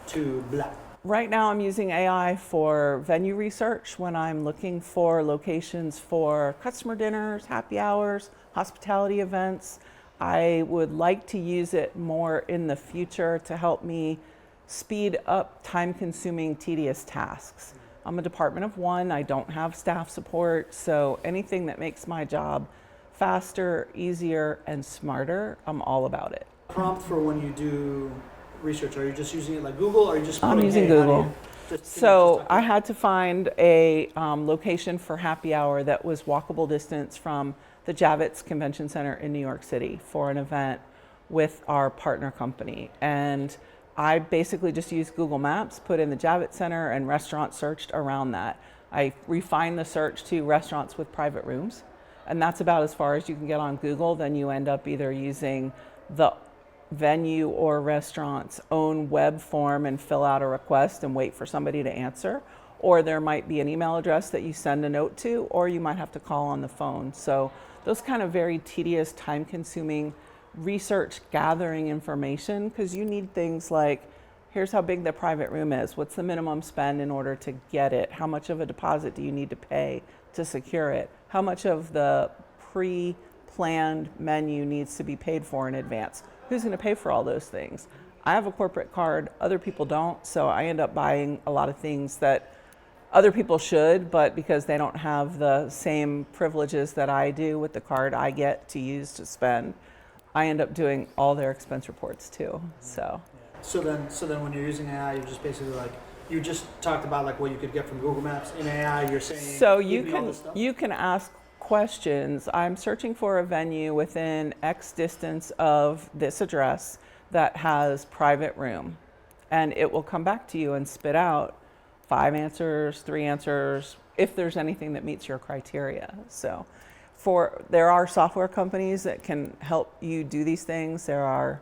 to blah. Right now I'm using AI for venue research when I'm looking for locations for customer dinners, happy hours, hospitality events. I would like to use it more in the future to help me speed up time-consuming, tedious tasks. I'm a department of one. I don't have staff support, so anything that makes my job faster, easier, and smarter, I'm all about it. Prompt for when you do research, are you just using it like Google, or are you just I'm putting, using hey, how do Google. you- just- So just- I had to find a location for happy hour that was walkable distance from the Javits Convention Center in New York City for an event with our partner company. And I basically just used Google Maps, put in the Javits Center, and restaurants searched around that. I refined the search to restaurants with private rooms. And that's about as far as you can get on Google. Then you end up either using the venue or restaurant's own web form and fill out a request and wait for somebody to answer. Or there might be an email address that you send a note to, or you might have to call on the phone. So those kind of very tedious, time-consuming research gathering information, because you need things like, here's how big the private room is, what's the minimum spend in order to get it, how much of a deposit do you need to pay to secure it, how much of the pre-planned menu needs to be paid for in advance, who's going to pay for all those things. I have a corporate card, other people don't, so I end up buying a lot of things that other people should, but because they don't have the same privileges that I do with the card I get to use to spend, I end up doing all their expense reports too. So So then when you're using AI, you're just basically like, you just talked about like what you could get from Google Maps in AI. You're saying So give me all this stuff? you can ask questions. I'm searching for a venue within X distance of this address that has private room, and it will come back to you and spit out 5 answers, 3 answers, if there's anything that meets your criteria. So there are software companies that can help you do these things. There are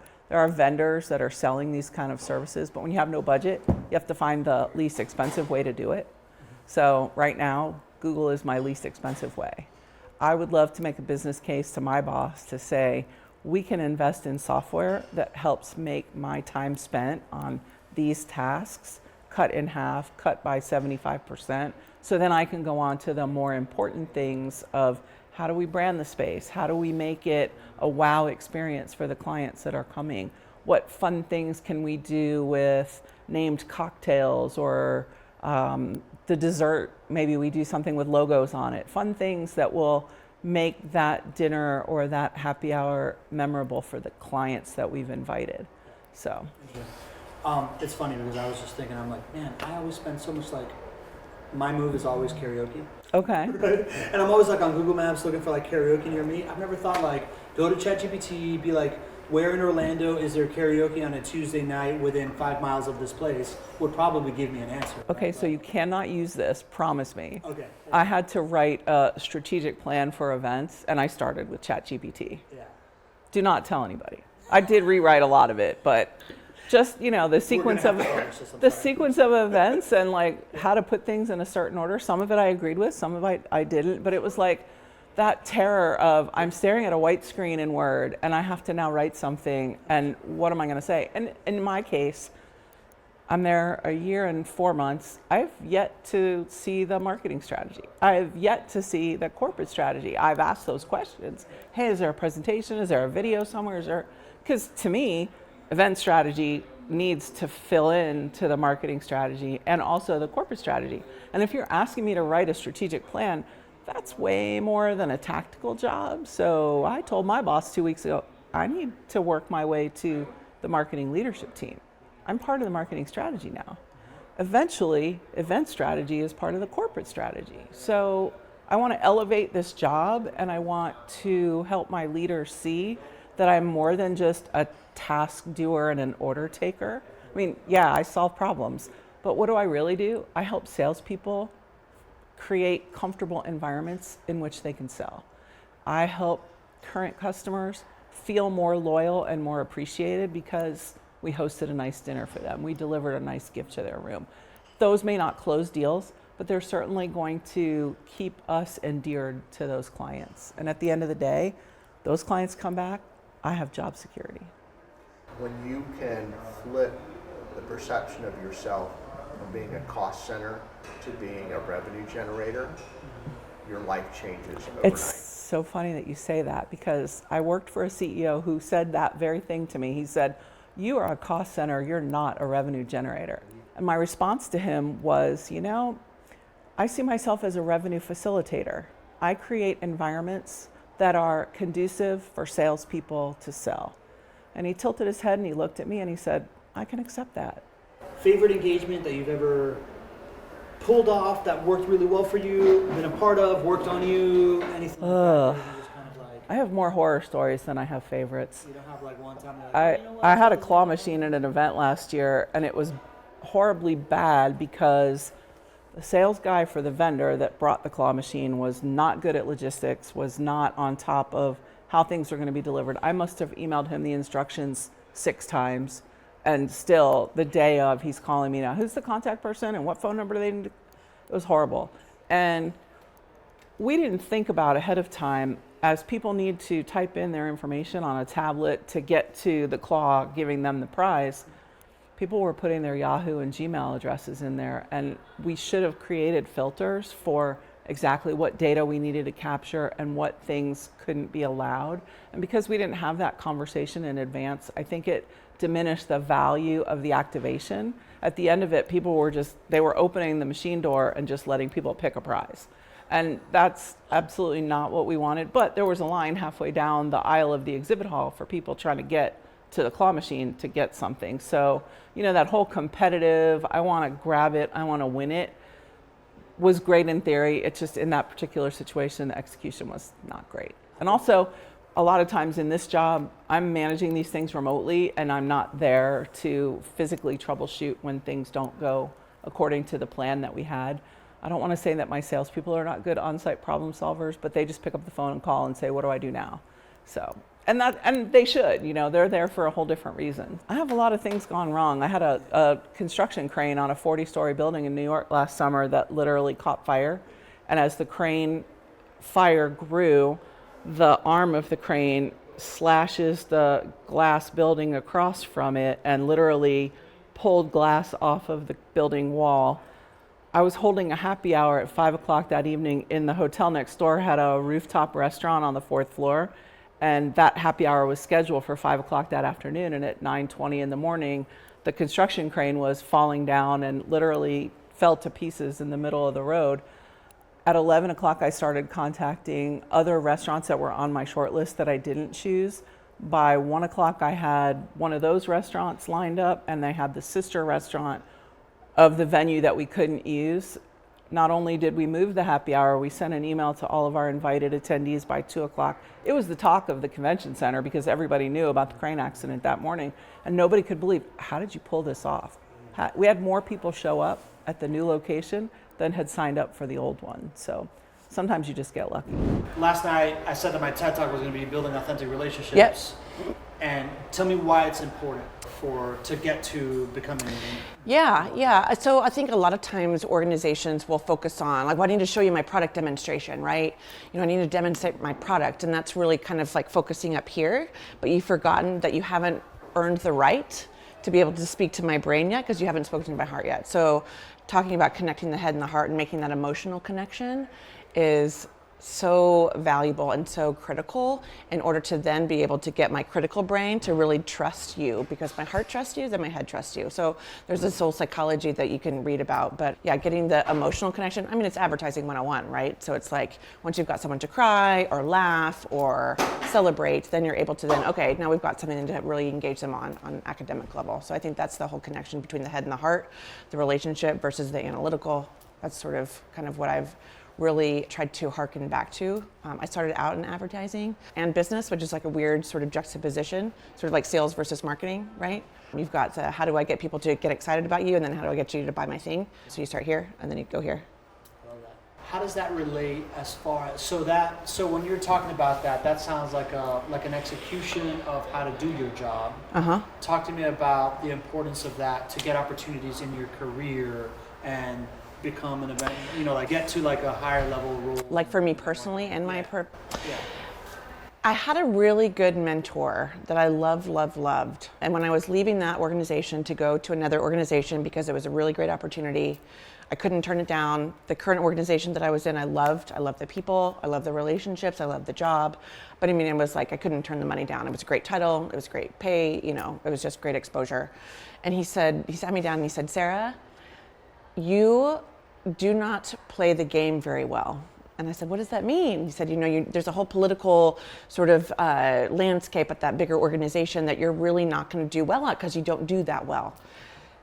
vendors that are selling these kind of services, but when you have no budget, you have to find the least expensive way to do it. So right now, Google is my least expensive way. I would love to make a business case to my boss to say, we can invest in software that helps make my time spent on these tasks cut in half, cut by 75%. So then I can go on to the more important things of how do we brand the space? How do we make it a wow experience for the clients that are coming? What fun things can we do with named cocktails or the dessert? Maybe we do something with logos on it. Fun things that will make that dinner or that happy hour memorable for the clients that we've invited. So. It's funny because I was just thinking, I'm like, man, I always spend so much like, my move is always karaoke. Okay. Right? And I'm always like on Google Maps looking for like karaoke near me. I've never thought like, go to ChatGPT, be like, where in Orlando is there karaoke on a Tuesday night within 5 miles of this place, would probably give me an answer. Okay, so you cannot use this, promise me. Okay. I had to write a strategic plan for events, and I started with ChatGPT. Yeah. Do not tell anybody. I did rewrite a lot of it, but just, the sequence of events and like how to put things in a certain order. Some of it I agreed with, some of it I didn't, but it was like that terror of I'm staring at a white screen in Word and I have to now write something, and what am I going to say? And in my case, I'm there a year and 4 months. I've yet to see the marketing strategy. I've yet to see the corporate strategy. I've asked those questions. Hey, is there a presentation? Is there a video somewhere? Because to me, event strategy needs to fill in to the marketing strategy and also the corporate strategy. And if you're asking me to write a strategic plan, that's way more than a tactical job. So I told my boss 2 weeks ago, I need to work my way to the marketing leadership team. I'm part of the marketing strategy now. Eventually, event strategy is part of the corporate strategy. So I want to elevate this job, and I want to help my leaders see that I'm more than just a task doer and an order taker. I mean, yeah, I solve problems, but what do I really do? I help salespeople create comfortable environments in which they can sell. I help current customers feel more loyal and more appreciated because we hosted a nice dinner for them. We delivered a nice gift to their room. Those may not close deals, but they're certainly going to keep us endeared to those clients. And at the end of the day, those clients come back, I have job security. When you can flip the perception of yourself from being a cost center to being a revenue generator, your life changes overnight. It's so funny that you say that because I worked for a CEO who said that very thing to me. He said, you are a cost center, you're not a revenue generator. And my response to him was, I see myself as a revenue facilitator. I create environments that are conducive for salespeople to sell. And he tilted his head and he looked at me and he said, I can accept that. Favorite engagement that you've ever pulled off that worked really well for you, been a part of, worked on you, anything like that? Or is it just kind of like, I have more horror stories than I have favorites. you don't have like one time you're like, I had a claw machine at an event last year, and it was horribly bad because the sales guy for the vendor that brought the claw machine was not good at logistics, was not on top of how things were going to be delivered. I must have emailed him the instructions 6 times, and still the day of he's calling me now, who's the contact person and what phone number do they need? It was horrible. And we didn't think about ahead of time, as people need to type in their information on a tablet to get to the claw giving them the prize. People were putting their Yahoo and Gmail addresses in there, and we should have created filters for exactly what data we needed to capture and what things couldn't be allowed. And because we didn't have that conversation in advance, I think it diminished the value of the activation. At the end of it, people were they were opening the machine door and just letting people pick a prize. And that's absolutely not what we wanted. But there was a line halfway down the aisle of the exhibit hall for people trying to get to the claw machine to get something. So, that whole competitive, I want to grab it, I want to win it, was great in theory. It's just in that particular situation, the execution was not great. And also, a lot of times in this job, I'm managing these things remotely and I'm not there to physically troubleshoot when things don't go according to the plan that we had. I don't want to say that my salespeople are not good on-site problem solvers, but they just pick up the phone and call and say, what do I do now? So, and they should, they're there for a whole different reason. I have a lot of things gone wrong. I had a construction crane on a 40-story building in New York last summer that literally caught fire. And as the crane fire grew, the arm of the crane slashes the glass building across from it and literally pulled glass off of the building wall. I was holding a happy hour at 5 o'clock that evening in the hotel next door, had a rooftop restaurant on the 4th floor. And that happy hour was scheduled for 5 o'clock that afternoon. And at 9:20 in the morning, the construction crane was falling down and literally fell to pieces in the middle of the road. At 11 o'clock, I started contacting other restaurants that were on my short list that I didn't choose. By 1 o'clock, I had one of those restaurants lined up, and they had the sister restaurant of the venue that we couldn't use. Not only did we move the happy hour, we sent an email to all of our invited attendees by 2 o'clock. It was the talk of the convention center because everybody knew about the crane accident that morning, and nobody could believe, how did you pull this off? We had more people show up at the new location than had signed up for the old one. So sometimes you just get lucky. Last night, I said that my TED Talk was going to be building authentic relationships. Yes. And tell me why it's important to get to becoming. Yeah. So I think a lot of times organizations will focus on, like, well, I need to show you my product demonstration, right? I need to demonstrate my product, and that's really kind of like focusing up here, but you've forgotten that you haven't earned the right to be able to speak to my brain yet because you haven't spoken to my heart yet. So talking about connecting the head and the heart and making that emotional connection is so valuable and so critical in order to then be able to get my critical brain to really trust you, because my heart trusts you, then my head trusts you. So there's this whole psychology that you can read about, but yeah, getting the emotional connection. I mean, it's advertising 101, right? So it's like once you've got someone to cry or laugh or celebrate, then you're able to then, okay, now we've got something to really engage them on academic level. So I think that's the whole connection between the head and the heart, the relationship versus the analytical. That's sort of kind of what I've really tried to harken back to. I started out in advertising and business, which is like a weird sort of juxtaposition, sort of like sales versus marketing, right? You've got how do I get people to get excited about you, and then how do I get you to buy my thing? So you start here, and then you go here. How does that relate as far as, so when you're talking about that sounds like an execution of how to do your job. Uh-huh. Talk to me about the importance of that to get opportunities in your career and become an event, like get to like a higher level role. Like for me personally and my I had a really good mentor that I loved. And when I was leaving that organization to go to another organization because it was a really great opportunity, I couldn't turn it down. The current organization that I was in, I loved the people, I loved the relationships, I loved the job. But I mean, it was like, I couldn't turn the money down. It was a great title, it was great pay, it was just great exposure. And he sat me down and he said, Sarah, you do not play the game very well. And I said, what does that mean? He said, there's a whole political sort of landscape at that bigger organization that you're really not going to do well at because you don't do that well.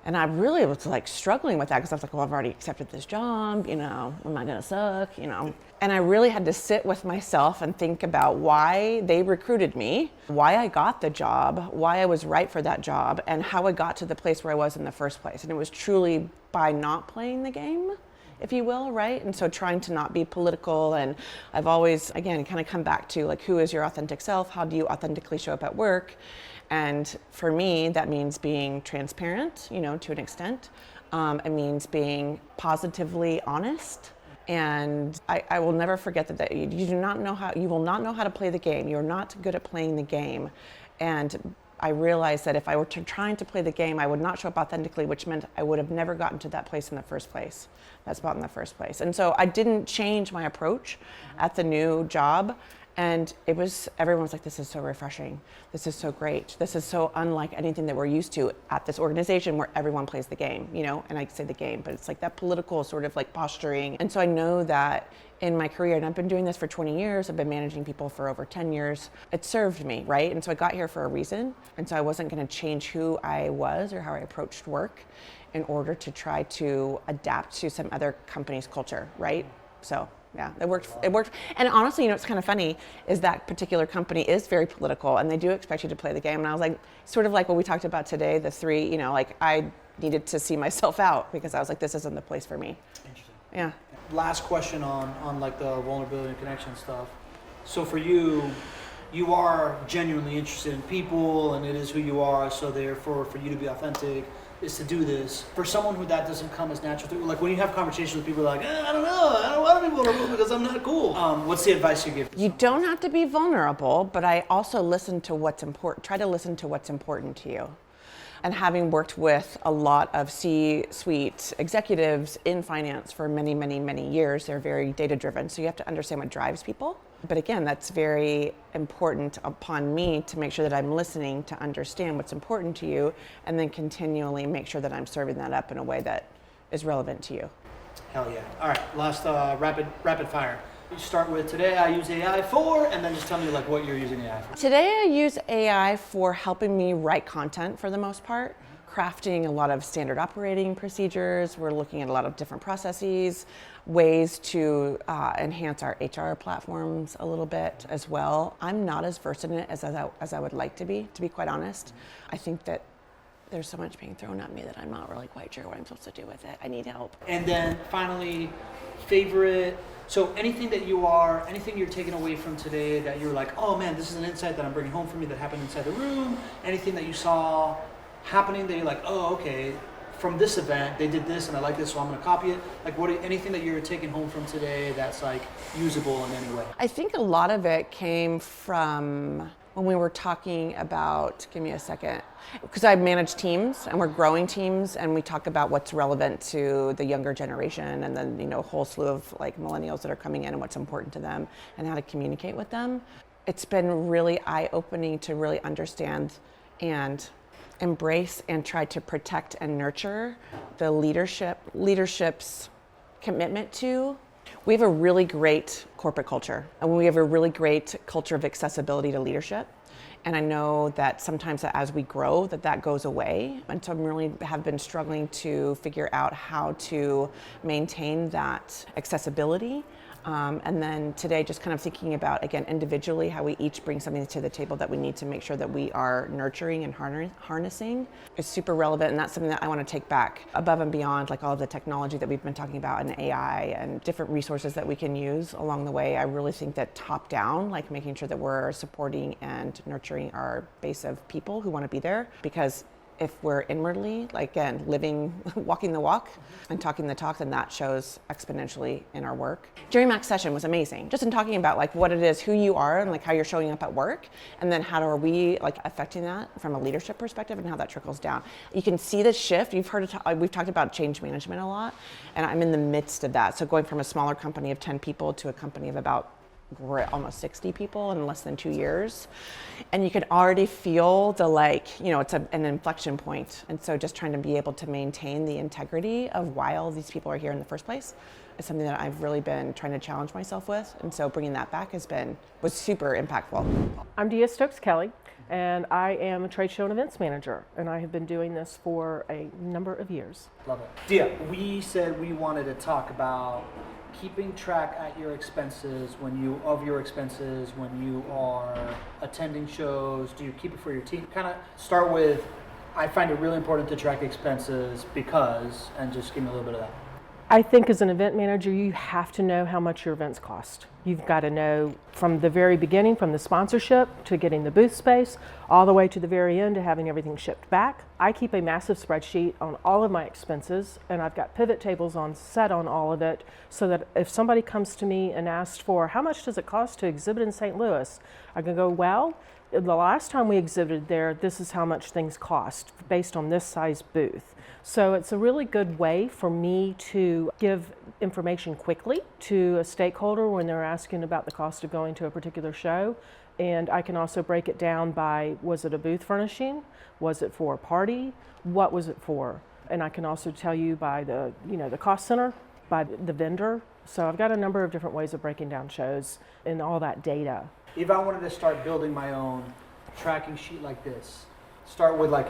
And I really was like struggling with that because I was like, well, I've already accepted this job, am I going to suck, And I really had to sit with myself and think about why they recruited me, why I got the job, why I was right for that job, and how I got to the place where I was in the first place. And it was truly by not playing the game, if you will, right? And so trying to not be political. And I've always, again, kind of come back to like, who is your authentic self? How do you authentically show up at work? And for me, that means being transparent, to an extent. It means being positively honest. And I will never forget that you will not know how to play the game. You're not good at playing the game. And I realized that if I were trying to play the game, I would not show up authentically, which meant I would have never gotten to that place in the first place, that spot in the first place. And so I didn't change my approach at the new job. And everyone was like, this is so refreshing. This is so great. This is so unlike anything that we're used to at this organization where everyone plays the game, you know? And I say the game, but it's like that political sort of like posturing. And so I know that in my career, and I've been doing this for 20 years, I've been managing people for over 10 years, it served me, right? And so I got here for a reason. And so I wasn't gonna change who I was or how I approached work in order to try to adapt to some other company's culture, right? So yeah, it worked. And honestly, you know, what's kind of funny is that particular company is very political and they do expect you to play the game. And I was like, sort of like what we talked about today, the three, you know, like I needed to see myself out because I was like, this isn't the place for me. Interesting. Yeah. Last question on like the vulnerability and connection stuff. So for you, you are genuinely interested in people and it is who you are. So therefore, for you to be authentic is to do this. For someone who that doesn't come as natural to, like when you have conversations with people like, I don't know, I don't want to be vulnerable because I'm not cool. What's the advice you give? You don't have to be vulnerable, but I also listen to what's important, try to listen to what's important to you. And having worked with a lot of C-suite executives in finance for many, many, many years, they're very data-driven. So you have to understand what drives people. But again, that's very important upon me to make sure that I'm listening to understand what's important to you and then continually make sure that I'm serving that up in a way that is relevant to you. Hell yeah. All right, last rapid fire. You start with today I use AI for, and then just tell me like what you're using AI for. Today I use AI for helping me write content for the most part, crafting a lot of standard operating procedures. We're looking at a lot of different processes, ways to enhance our HR platforms a little bit as well. I'm not as versed in it as I would like to be quite honest. I think that there's so much being thrown at me that I'm not really quite sure what I'm supposed to do with it. I need help. And then finally, so anything you're taking away from today that you're like, oh man, this is an insight that I'm bringing home for me that happened inside the room, anything that you saw happening that you're like, oh, okay, from this event, they did this and I like this, so I'm gonna copy it. Like anything that you're taking home from today that's like usable in any way? I think a lot of it came from when we were talking about, give me a second, because I manage teams and we're growing teams and we talk about what's relevant to the younger generation and then, you know, a whole slew of like millennials that are coming in and what's important to them and how to communicate with them. It's been really eye-opening to really understand and embrace and try to protect and nurture the leadership's commitment to. We have a really great corporate culture and we have a really great culture of accessibility to leadership. And I know that sometimes as we grow that goes away. And so I really have been struggling to figure out how to maintain that accessibility. And then today just kind of thinking about, again, individually, how we each bring something to the table that we need to make sure that we are nurturing and harnessing is super relevant. And that's something that I want to take back above and beyond like all of the technology that we've been talking about and AI and different resources that we can use along the way. I really think that top down, like making sure that we're supporting and nurturing our base of people who want to be there, because if we're inwardly, like again, walking the walk and talking the talk, then that shows exponentially in our work. Jerry Mack's session was amazing, just in talking about like what it is, who you are and like how you're showing up at work. And then how are we like affecting that from a leadership perspective and how that trickles down. You can see the shift. You've heard we've talked about change management a lot and I'm in the midst of that. So going from a smaller company of 10 people to a company of about almost 60 people in less than 2 years. And you can already feel the like, you know, it's an inflection point. And so just trying to be able to maintain the integrity of why all these people are here in the first place is something that I've really been trying to challenge myself with. And so bringing that back was super impactful. I'm Dia Stokes-Kelly, and I am a trade show and events manager. And I have been doing this for a number of years. Love it. Dia, we said we wanted to talk about keeping track at your expenses when you are attending shows. Do you keep it for your team? Kind of start with, I find it really important to track expenses because, and just give me a little bit of that. I think as an event manager, you have to know how much your events cost. You've got to know from the very beginning, from the sponsorship to getting the booth space, all the way to the very end to having everything shipped back. I keep a massive spreadsheet on all of my expenses, and I've got pivot tables set on all of it, so that if somebody comes to me and asks for, how much does it cost to exhibit in St. Louis? I can go, well, the last time we exhibited there, this is how much things cost based on this size booth. So it's a really good way for me to give information quickly to a stakeholder when they're asking about the cost of going to a particular show. And I can also break it down by, was it a booth furnishing? Was it for a party? What was it for? And I can also tell you by the, the cost center, by the vendor. So I've got a number of different ways of breaking down shows and all that data. If I wanted to start building my own tracking sheet like this, start with like,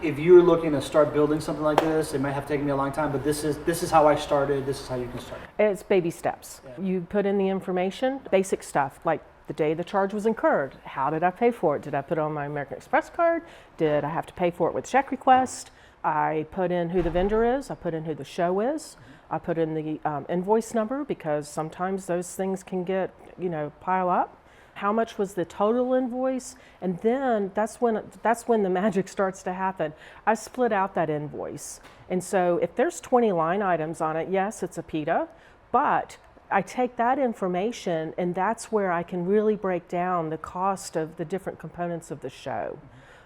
if you're looking to start building something like this, it might have taken me a long time, but this is how I started, this is how you can start. It's baby steps. Yeah. You put in the information, basic stuff, like the day the charge was incurred. How did I pay for it? Did I put it on my American Express card? Did I have to pay for it with check request? I put in who the vendor is. I put in who the show is. I put in the invoice number, because sometimes those things can get, pile up. How much was the total invoice? And then that's when the magic starts to happen. I split out that invoice. And so if there's 20 line items on it, yes, it's a PITA, but I take that information, and that's where I can really break down the cost of the different components of the show.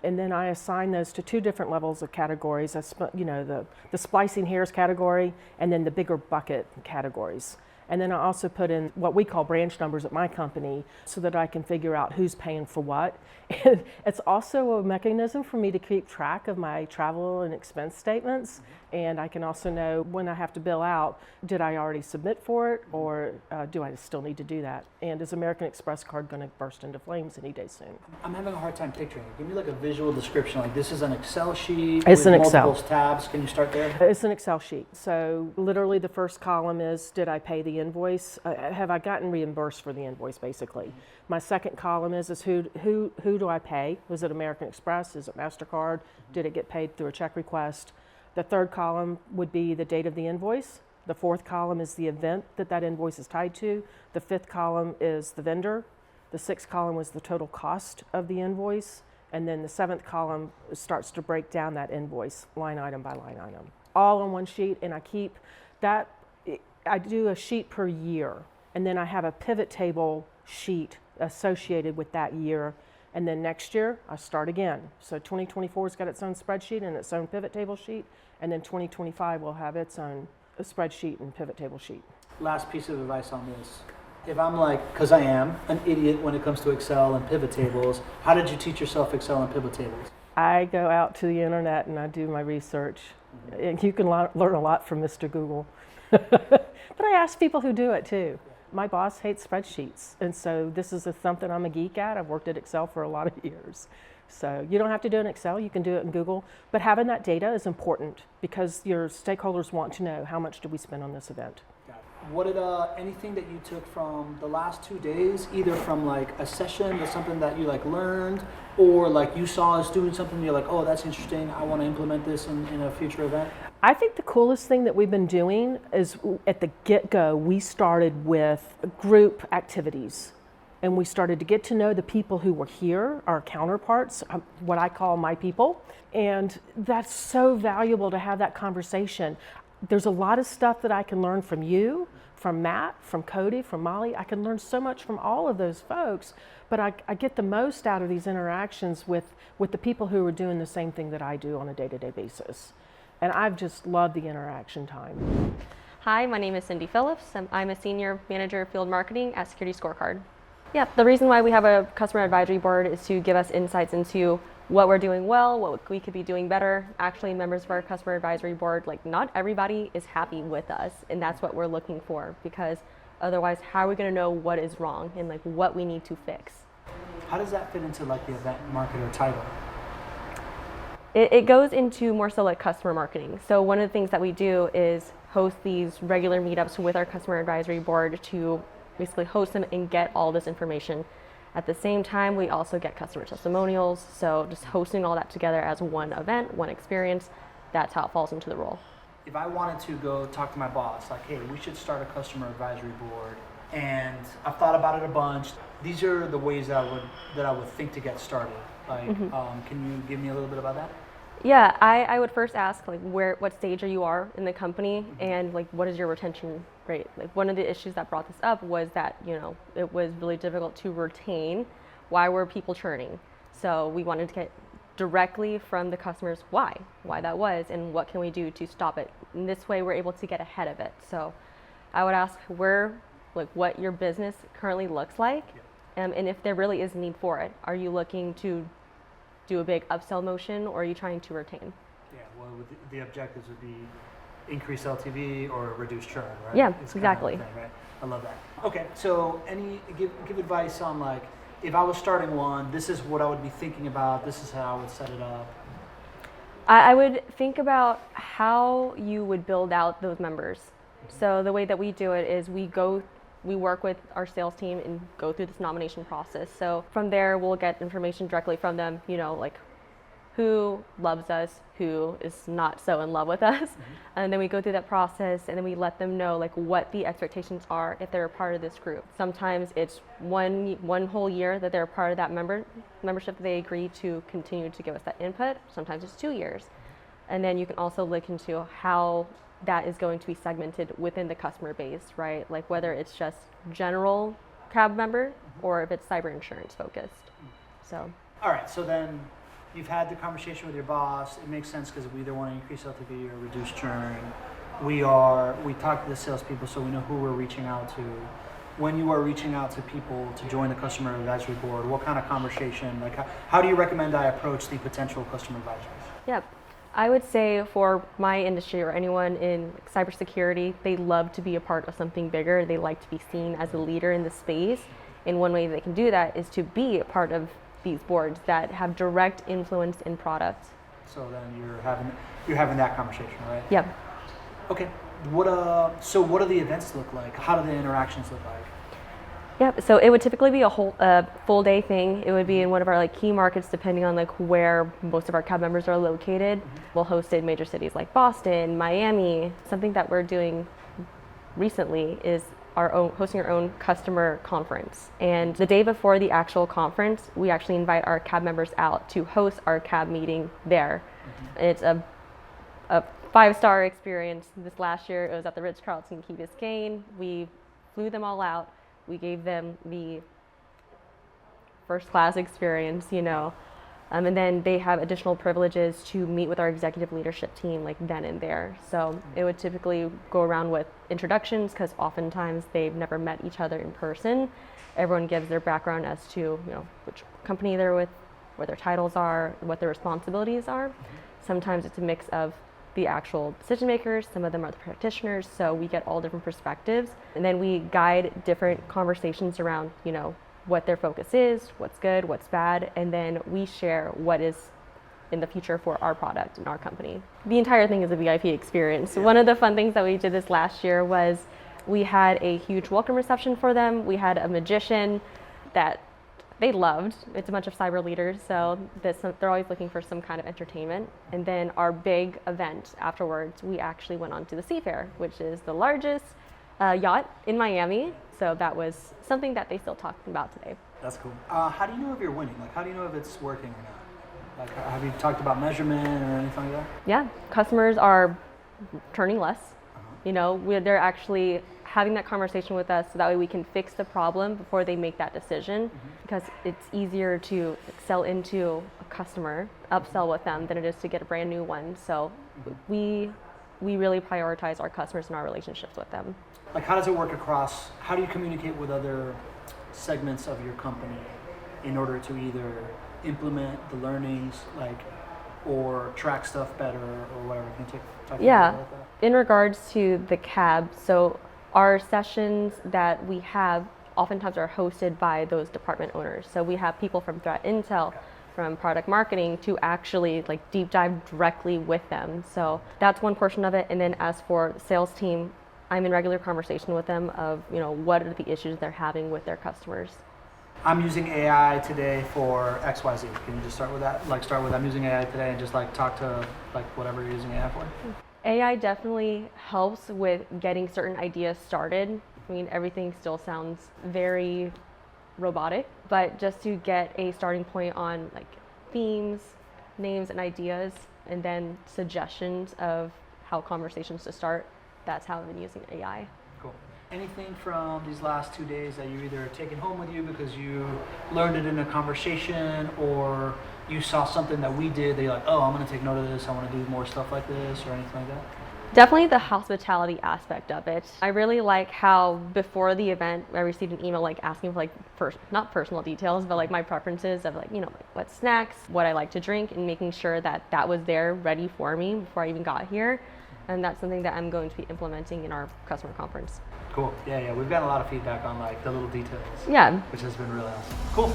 And then I assign those to two different levels of categories. The splicing hairs category, and then the bigger bucket categories. And then I also put in what we call branch numbers at my company, so that I can figure out who's paying for what. And it's also a mechanism for me to keep track of my travel and expense statements. And I can also know when I have to bill out, did I already submit for it, or do I still need to do that? And is American Express card going to burst into flames any day soon? I'm having a hard time picturing it. Give me like a visual description. Like, this is an Excel sheet It's with an Excel. multiple tabs. Can you start there? It's an Excel sheet. So literally the first column is, did I pay the invoice? Have I gotten reimbursed for the invoice, basically? My second column is who do I pay? Was it American Express? Is it MasterCard? Did it get paid through a check request? The third column would be the date of the invoice. The fourth column is the event that invoice is tied to. The fifth column is the vendor. The sixth column was the total cost of the invoice. And then the seventh column starts to break down that invoice line item by line item. All on one sheet, and I keep that, I do a sheet per year. And then I have a pivot table sheet associated with that year. And then next year, I start again. So 2024's got its own spreadsheet and its own pivot table sheet. And then 2025 will have its own spreadsheet and pivot table sheet. Last piece of advice on this. If I'm like, because I am an idiot when it comes to Excel and pivot tables, how did you teach yourself Excel and pivot tables? I go out to the internet and I do my research. And you can learn a lot from Mr. Google. But I ask people who do it too. My boss hates spreadsheets, and so this is something I'm a geek at. I've worked at Excel for a lot of years. So you don't have to do it in Excel, you can do it in Google. But having that data is important, because your stakeholders want to know, how much did we spend on this event? What did anything that you took from the last 2 days, either from like a session or something that you like learned, or like you saw us doing something, you're like, oh, that's interesting, I want to implement this in a future event? I think the coolest thing that we've been doing is, at the get-go, we started with group activities. And we started to get to know the people who were here, our counterparts, what I call my people. And that's so valuable to have that conversation. There's a lot of stuff that I can learn from you, from Matt, from Cody, from Molly. I can learn so much from all of those folks, but I get the most out of these interactions with the people who are doing the same thing that I do on a day-to-day basis. And I've just loved the interaction time. Hi, my name is Cindy Phillips. I'm a Senior Manager of Field Marketing at Security Scorecard. Yeah, the reason why we have a customer advisory board is to give us insights into what we're doing well, what we could be doing better. Actually, members of our customer advisory board, like, not everybody is happy with us, and that's what we're looking for, because otherwise, how are we going to know what is wrong and like what we need to fix? How does that fit into like the event marketer title? It goes into more so like customer marketing. So one of the things that we do is host these regular meetups with our customer advisory board to basically host them and get all this information. At the same time, we also get customer testimonials. So just hosting all that together as one event, one experience, that's how it falls into the role. If I wanted to go talk to my boss, like, hey, we should start a customer advisory board, and I've thought about it a bunch. These are the ways that I would think to get started. Like, can you give me a little bit about that? Yeah, I would first ask, like, what stage you are in the company, and like, what is your retention rate? Like, one of the issues that brought this up was that, it was really difficult to retain. Why were people churning? So we wanted to get directly from the customers why that was, and what can we do to stop it. In this way, we're able to get ahead of it. So I would ask what your business currently looks like, and if there really is a need for it. Are you looking to do a big upsell motion, or are you trying to retain? Yeah, well, the objectives would be increase LTV or reduce churn, right? Yeah, It's exactly. Kind of the thing, right? I love that. Okay, so give advice on like, if I was starting one, this is what I would be thinking about, this is how I would set it up. I would think about how you would build out those members. So the way that we do it is we work with our sales team and go through this nomination process. So from there, we'll get information directly from them, like who loves us, who is not so in love with us. And then we go through that process, and then we let them know what the expectations are if they're a part of this group. Sometimes it's one whole year that they're a part of that membership that they agree to continue to give us that input. Sometimes it's 2 years. And then you can also look into how that is going to be segmented within the customer base, right? Like whether it's just general cab member or if it's cyber insurance focused. So. All right, so then you've had the conversation with your boss. It makes sense because we either want to increase LTV or reduce churn. We talk to the salespeople, so we know who we're reaching out to. When you are reaching out to people to join the customer advisory board, what kind of conversation, how do you recommend I approach the potential customer advisors? Yep. I would say for my industry or anyone in cybersecurity, they love to be a part of something bigger. They like to be seen as a leader in the space. And one way they can do that is to be a part of these boards that have direct influence in product. So then you're having that conversation, right? Yep. Okay. So what do the events look like? How do the interactions look like? Yep. So it would typically be a full day thing. It would be in one of our key markets, depending on where most of our cab members are located. We'll host it in major cities like Boston, Miami. Something that we're doing recently is hosting our own customer conference. And the day before the actual conference, we actually invite our cab members out to host our cab meeting there. It's a 5-star experience. This last year, it was at the Ritz-Carlton Key Biscayne. We flew them all out. We gave them the first class experience, and then they have additional privileges to meet with our executive leadership team then and there. So it would typically go around with introductions because oftentimes they've never met each other in person. Everyone gives their background as to which company they're with, what their titles are, what their responsibilities are. Sometimes it's a mix of the actual decision makers, some of them are the practitioners, so we get all different perspectives. And then we guide different conversations around, what their focus is, what's good, what's bad, and then we share what is in the future for our product and our company. The entire thing is a VIP experience. One of the fun things that we did this last year was we had a huge welcome reception for them. We had a magician that they loved. It's a bunch of cyber leaders, so they're always looking for some kind of entertainment. And then our big event afterwards, we actually went on to the Seafair, which is the largest yacht in Miami. So that was something that they still talk about today. That's cool. How do you know if you're winning? How do you know if it's working or not? Have you talked about measurement or anything like that? Yeah, customers are turning less. They're actually having that conversation with us so that way we can fix the problem before they make that decision, because it's easier to sell into a customer, upsell with them, than it is to get a brand new one. So we really prioritize our customers and our relationships with them. How does it work how do you communicate with other segments of your company in order to either implement the learnings, or track stuff better or whatever? Can you talk about that? In regards to the cab, so our sessions that we have oftentimes are hosted by those department owners. So we have people from threat intel, from product marketing to actually deep dive directly with them. So that's one portion of it. And then as for the sales team, I'm in regular conversation with them of what are the issues they're having with their customers. I'm using AI today for XYZ. Can you just start with that? I'm using AI today and just talk to whatever you're using AI for? AI definitely helps with getting certain ideas started. I mean, everything still sounds very robotic, but just to get a starting point on themes, names, and ideas, and then suggestions of how conversations to start, that's how I've been using AI. Cool. Anything from these last 2 days that you either taken home with you because you learned it in a conversation, or you saw something that we did that you're oh, I'm going to take note of this, I want to do more stuff like this, or anything like that? Definitely the hospitality aspect of it. I really like how before the event I received an email like asking for like not personal details, but like my preferences of like, you know, like what snacks, what I like to drink, and making sure that that was there ready for me before I even got here. And that's something that I'm going to be implementing in our customer conference. Cool. Yeah, we've gotten a lot of feedback on like the little details. Yeah. Which has been really awesome. Cool.